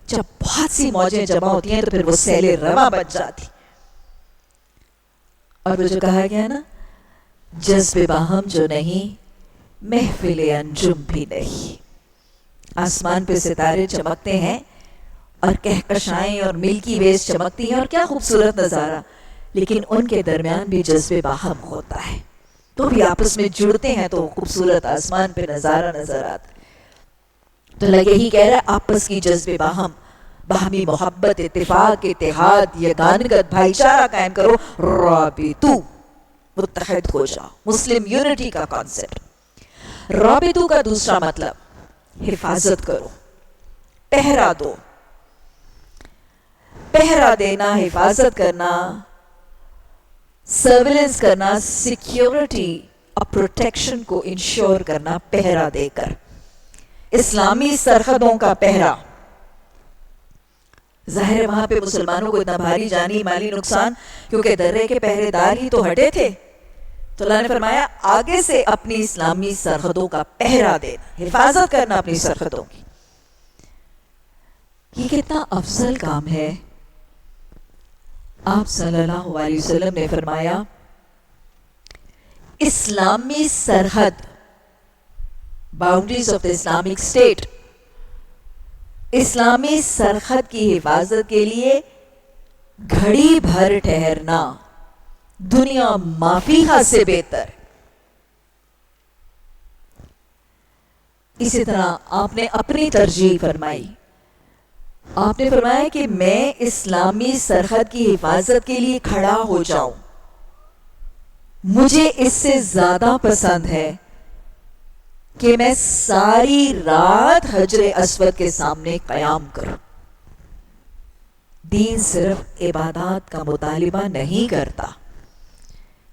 جب بہت سی موجیں جمع ہوتی ہیں تو پھر وہ سیل رواں بن جاتی. اور وہ جو کہا گیا نا، جذب باہم جو نہیں محفل انجم بھی نہیں. آسمان پہ ستارے چمکتے ہیں اور کہکشائیں اور ملکی ویز چمکتی ہیں، اور کیا خوبصورت نظارہ، لیکن ان کے درمیان بھی جذب باہم ہوتا ہے. تو بھی آپس میں جڑتے ہیں تو خوبصورت آسمان پہ نظارہ نظر آتا ہے. تو لگے ہی کہہ رہا ہے آپس کی جذب باہم، باہمی محبت، اتفاق، اتحاد، یگانگت، بھائی چارہ قائم کرو. رابطو، متحد ہو جاؤ. مسلم یونٹی کا کانسیپٹ. رابطو کا دوسرا مطلب حفاظت کرو، پہرا دو. پہرا دینا، حفاظت کرنا، سرویلنس کرنا، سیکیورٹی اور پروٹیکشن کو انشور کرنا پہرا دے کر. اسلامی سرحدوں کا پہرا. ظاہر ہے وہاں پہ مسلمانوں کو اتنا بھاری جانی مالی نقصان، کیونکہ درے کے پہرے دار ہی تو ہٹے تھے. تو اللہ نے فرمایا آگے سے اپنی اسلامی سرحدوں کا پہرا دینا، حفاظت کرنا اپنی سرحدوں کی. یہ کتنا افضل کام ہے. آپ صلی اللہ علیہ وسلم نے فرمایا اسلامی سرحد، boundaries of the Islamic state, اسلامی سرحد کی حفاظت کے لیے گھڑی بھر ٹھہرنا دنیا مافیہا سے بہتر. اسی طرح آپ نے اپنی ترجیح فرمائی. آپ نے فرمایا کہ میں اسلامی سرحد کی حفاظت کے لیے کھڑا ہو جاؤں، مجھے اس سے زیادہ پسند ہے کہ میں ساری رات حجر اسود کے سامنے قیام کروں. دین صرف عبادات کا مطالبہ نہیں کرتا.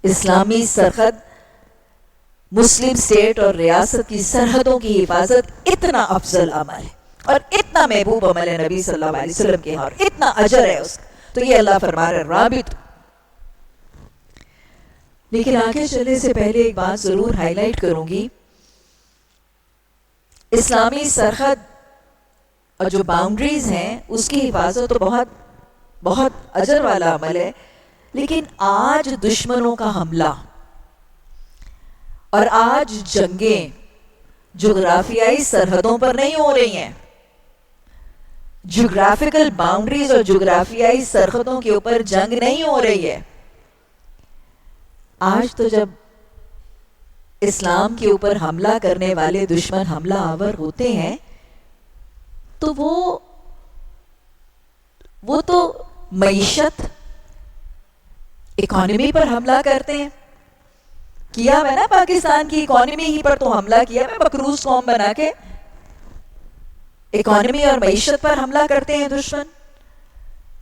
اسلامی سرحد، مسلم اسٹیٹ اور ریاست کی سرحدوں کی حفاظت اتنا افضل عمل ہے اور اتنا محبوب عمل ہے نبی صلی اللہ علیہ وسلم کے، اور اتنا اجر ہے اس کا. تو یہ اللہ فرما رہا ہے رابط. لیکن آگے چلنے سے پہلے ایک بات ضرور ہائی لائٹ کروں گی. اسلامی سرحد اور جو باؤنڈریز ہیں اس کی حفاظت تو بہت اجر والا عمل ہے، لیکن آج دشمنوں کا حملہ اور آج جنگیں جغرافیائی سرحدوں پر نہیں ہو رہی ہیں. جغرافیکل باؤنڈریز اور جغرافیائی سرحدوں کے اوپر جنگ نہیں ہو رہی ہے. آج تو جب اسلام کے اوپر حملہ کرنے والے دشمن حملہ آور ہوتے ہیں تو وہ تو معیشت، اکانومی پر حملہ کرتے ہیں. کیا ہے نا پاکستان کی اکانومی ہی پر تو حملہ کیا ہے، مقروض قوم بنا کے اکانومی اور معیشت پر حملہ کرتے ہیں دشمن.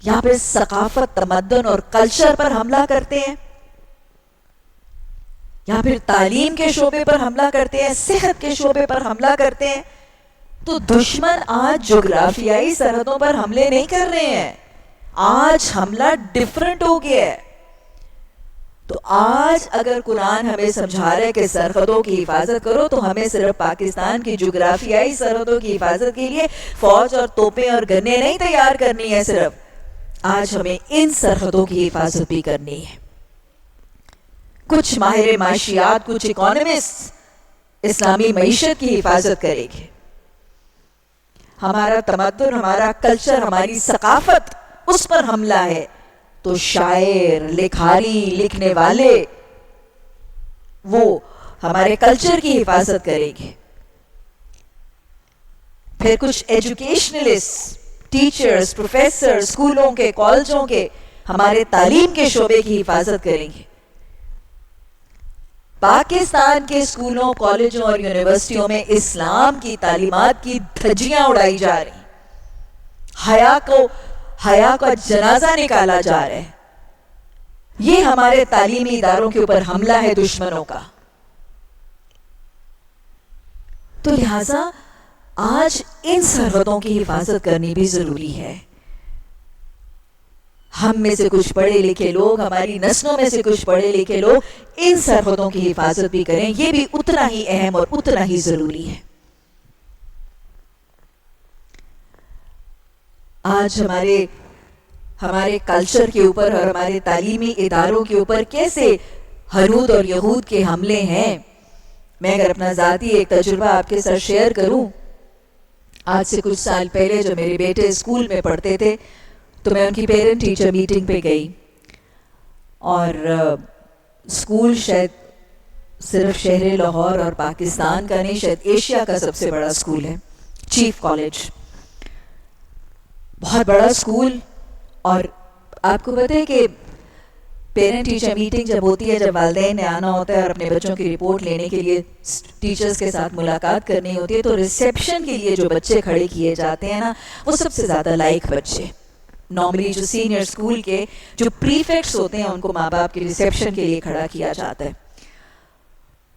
یا پھر ثقافت، تمدن اور کلچر پر حملہ کرتے ہیں، یا پھر تعلیم کے شعبے پر حملہ کرتے ہیں، صحت کے شعبے پر حملہ کرتے ہیں. تو دشمن آج جغرافیائی سرحدوں پر حملے نہیں کر رہے ہیں، آج حملہ ڈیفرنٹ ہو گیا ہے. تو آج اگر قرآن ہمیں سمجھا رہا ہے کہ سرحدوں کی حفاظت کرو، تو ہمیں صرف پاکستان کی جغرافیائی سرحدوں کی حفاظت کے لیے فوج اور توپیں اور گنیں نہیں تیار کرنی ہے. صرف آج ہمیں ان سرحدوں کی حفاظت بھی کرنی ہے. کچھ ماہر معاشیات، کچھ اکانومسٹ اسلامی معیشت کی حفاظت کریں گے. ہمارا تمدن، ہمارا کلچر، ہماری ثقافت، اس پر حملہ ہے تو شاعر، لکھاری، لکھنے والے وہ ہمارے کلچر کی حفاظت کریں گے. پھر کچھ ایجوکیشنلسٹ، ٹیچرز، پروفیسر، اسکولوں کے، کالجوں کے، ہمارے تعلیم کے شعبے کی حفاظت کریں گے. پاکستان کے اسکولوں، کالجوں اور یونیورسٹیوں میں اسلام کی تعلیمات کی دھجیاں اڑائی جا رہی ہیں، حیا کا جنازہ نکالا جا رہا ہے. یہ ہمارے تعلیمی اداروں کے اوپر حملہ ہے دشمنوں کا. تو لہٰذا آج ان سرحدوں کی حفاظت کرنی بھی ضروری ہے. ہم میں سے کچھ پڑھے لکھے لوگ، ہماری نسلوں میں سے کچھ پڑھے لکھے لوگ ان سرحدوں کی حفاظت بھی کریں. یہ بھی اتنا ہی اہم اور اتنا ہی ضروری ہے. آج ہمارے کلچر کے اوپر اور ہمارے تعلیمی اداروں کے اوپر کیسے ہنود اور یہود کے حملے ہیں. میں اگر اپنا ذاتی ایک تجربہ آپ کے ساتھ شیئر کروں، آج سے کچھ سال پہلے جو میرے بیٹے اسکول میں پڑھتے تھے تو میں ان کی پیرنٹ ٹیچر میٹنگ پہ گئی، اور اسکول شاید صرف شہر لاہور اور پاکستان کا نہیں، شاید ایشیا کا سب سے بڑا اسکول ہے، چیف کالج، بہت بڑا اسکول. اور آپ کو پتہ ہے کہ پیرنٹ ٹیچر میٹنگ جب ہوتی ہے، جب والدین نے آنا ہوتا ہے اور اپنے بچوں کی رپورٹ لینے کے لیے ٹیچرز کے ساتھ ملاقات کرنی ہوتی ہے، تو ریسیپشن کے لیے جو بچے کھڑے کیے جاتے ہیں نا، وہ سب سے زیادہ لائق بچے. نارملی جو سینئر اسکول کے جو پریفیکٹس ہوتے ہیں ان کو ماں باپ کی ریسیپشن کے لیے کھڑا کیا جاتا ہے.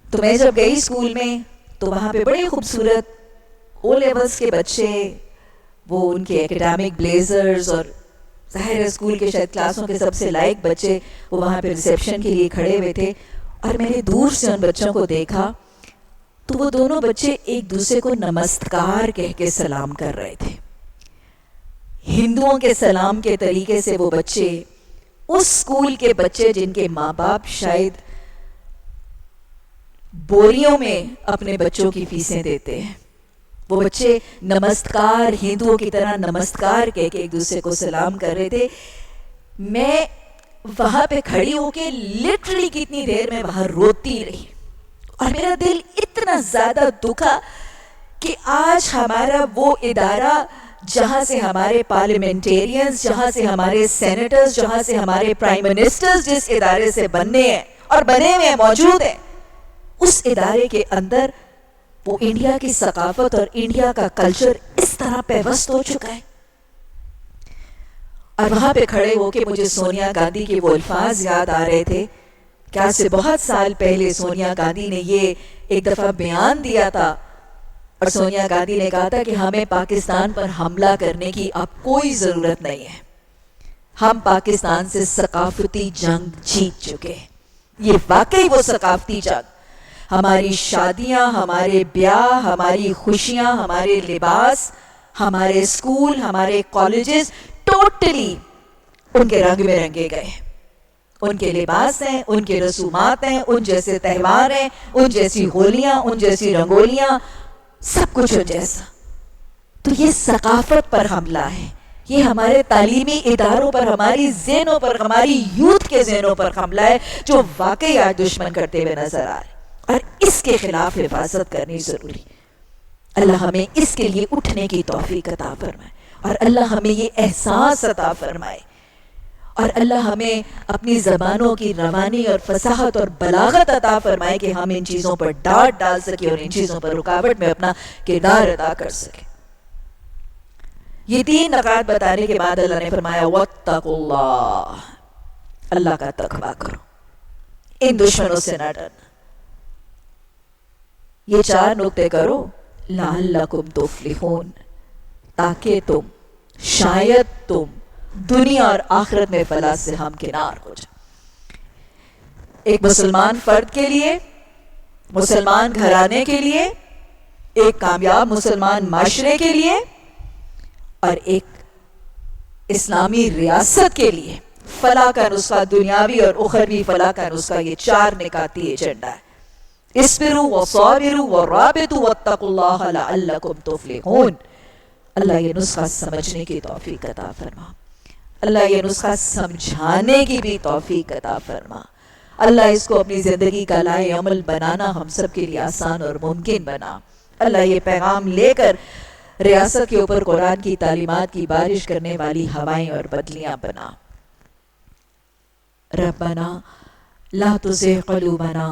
تو میں جب گئی اسکول میں تو وہاں پہ بڑے خوبصورت او لیولز کے بچے، وہ ان کے ایکیڈیمک بلیزرز، اور ظاہر اسکول کے شاید کلاسوں کے سب سے لائق بچے وہ وہاں پہ ریسیپشن کے لیے کھڑے ہوئے تھے. اور میں نے دور سے ان بچوں کو دیکھا تو وہ دونوں بچے ایک دوسرے کو نمستکار کہہ کے سلام کر رہے تھے. ہندوؤں کے سلام کے طریقے سے وہ بچے، اس اسکول کے بچے جن کے ماں باپ شاید بوریوں میں اپنے بچوں کی فیسیں دیتے ہیں، وہ بچے نمستکار، ہندوؤں کی طرح نمستکار کہہ کے ایک دوسرے کو سلام کر رہے تھے. میں وہاں پہ کھڑی ہو کے لٹرلی کتنی دیر میں وہاں روتی رہی، اور میرا دل اتنا زیادہ دکھا کہ آج ہمارا وہ ادارہ جہاں سے ہمارے پارلیمنٹیرینز، جہاں سے ہمارے سینیٹرز، جہاں سے ہمارے پرائم منسٹرز جس ادارے سے بننے ہیں اور بنے ہوئے موجود ہیں، اس ادارے کے اندر وہ انڈیا کی ثقافت اور انڈیا کا کلچر اس طرح پیوست ہو چکا ہے. اور وہاں پہ کھڑے ہو کے مجھے سونیا گاندھی کے وہ الفاظ یاد آ رہے تھے کہ آج سے بہت سال پہلے سونیا گاندھی نے یہ ایک دفعہ بیان دیا تھا، اور سونیا گاندھی نے کہا تھا کہ ہمیں پاکستان پر حملہ کرنے کی اب کوئی ضرورت نہیں ہے، ہم پاکستان سے ثقافتی جنگ جیت چکے ہیں. یہ واقعی وہ ثقافتی جنگ، ہماری شادیاں، ہمارے بیاہ، ہماری خوشیاں، ہمارے لباس، ہمارے اسکول، ہمارے کالجز ٹوٹلی ان کے رنگ میں رنگے گئے. ان کے لباس ہیں، ان کے رسومات ہیں، ان جیسے تہوار ہیں، ان جیسی ہولیاں، ان جیسی رنگولیاں، سب کچھ ان جیسا. تو یہ ثقافت پر حملہ ہے، یہ ہمارے تعلیمی اداروں پر، ہماری ذہنوں پر، ہماری یوتھ کے ذہنوں پر حملہ ہے، جو واقعی آج دشمن کرتے ہوئے نظر آ رہے ہیں، اور اس کے خلاف حفاظت کرنی ضروری. اللہ ہمیں اس کے لیے اٹھنے کی توفیق عطا فرمائے، اور اللہ ہمیں یہ احساس عطا فرمائے، اور اللہ ہمیں اپنی زبانوں کی روانی اور فصاحت اور بلاغت عطا فرمائے کہ ہم ان چیزوں پر ڈانٹ ڈال سکیں اور ان چیزوں پر رکاوٹ میں اپنا کردار ادا کر سکیں. یہ 3 نکات بتانے کے بعد اللہ نے فرمایا واتقوا اللہ، اللہ کا تقویٰ کرو، ان دشمنوں سے نہ ڈرنا. یہ 4 نکتے کرو لعلکم تفلحون، تاکہ تم، شاید تم دنیا اور آخرت میں فلاح سے ہمکنار ہو جائے. ایک مسلمان فرد کے لیے، مسلمان گھرانے کے لیے، ایک کامیاب مسلمان معاشرے کے لیے، اور ایک اسلامی ریاست کے لیے فلاح کا نسخہ، دنیاوی اور اخروی فلاح کا نسخہ، یہ 4 نکاتی ایجنڈا ہے. اصبروا وصابروا ورابطوا واتقوا اللہ لعلکم تفلحون. اللہ یہ نسخہ سمجھنے کی توفیق عطا فرما، اللہ یہ نسخہ سمجھانے کی بھی توفیق عطا فرما، اللہ اس کو اپنی زندگی کا لائے عمل بنانا ہم سب کے لیے آسان اور ممکن بنا۔ اللہ یہ پیغام لے کر ریاست کے اوپر قرآن کی تعلیمات کی بارش کرنے والی ہوائیں اور بدلیاں بنا۔ ربنا لا تزغ قلوبنا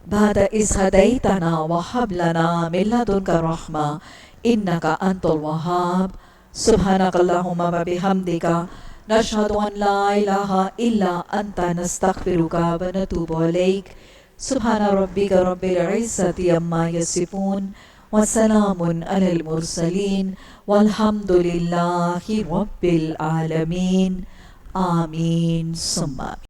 بعد إذ هديتنا وهب لنا من لدنك رحمة إنك أنت الوهاب۔ سبحانك اللهم وبحمدك نشهد أن لا إله إلا أنت نستغفرك ونتوب إليك۔ سبحان ربك رب العزة عما يصفون وسلام على المرسلين والحمد لله رب العالمين۔ آمین ثم آمین۔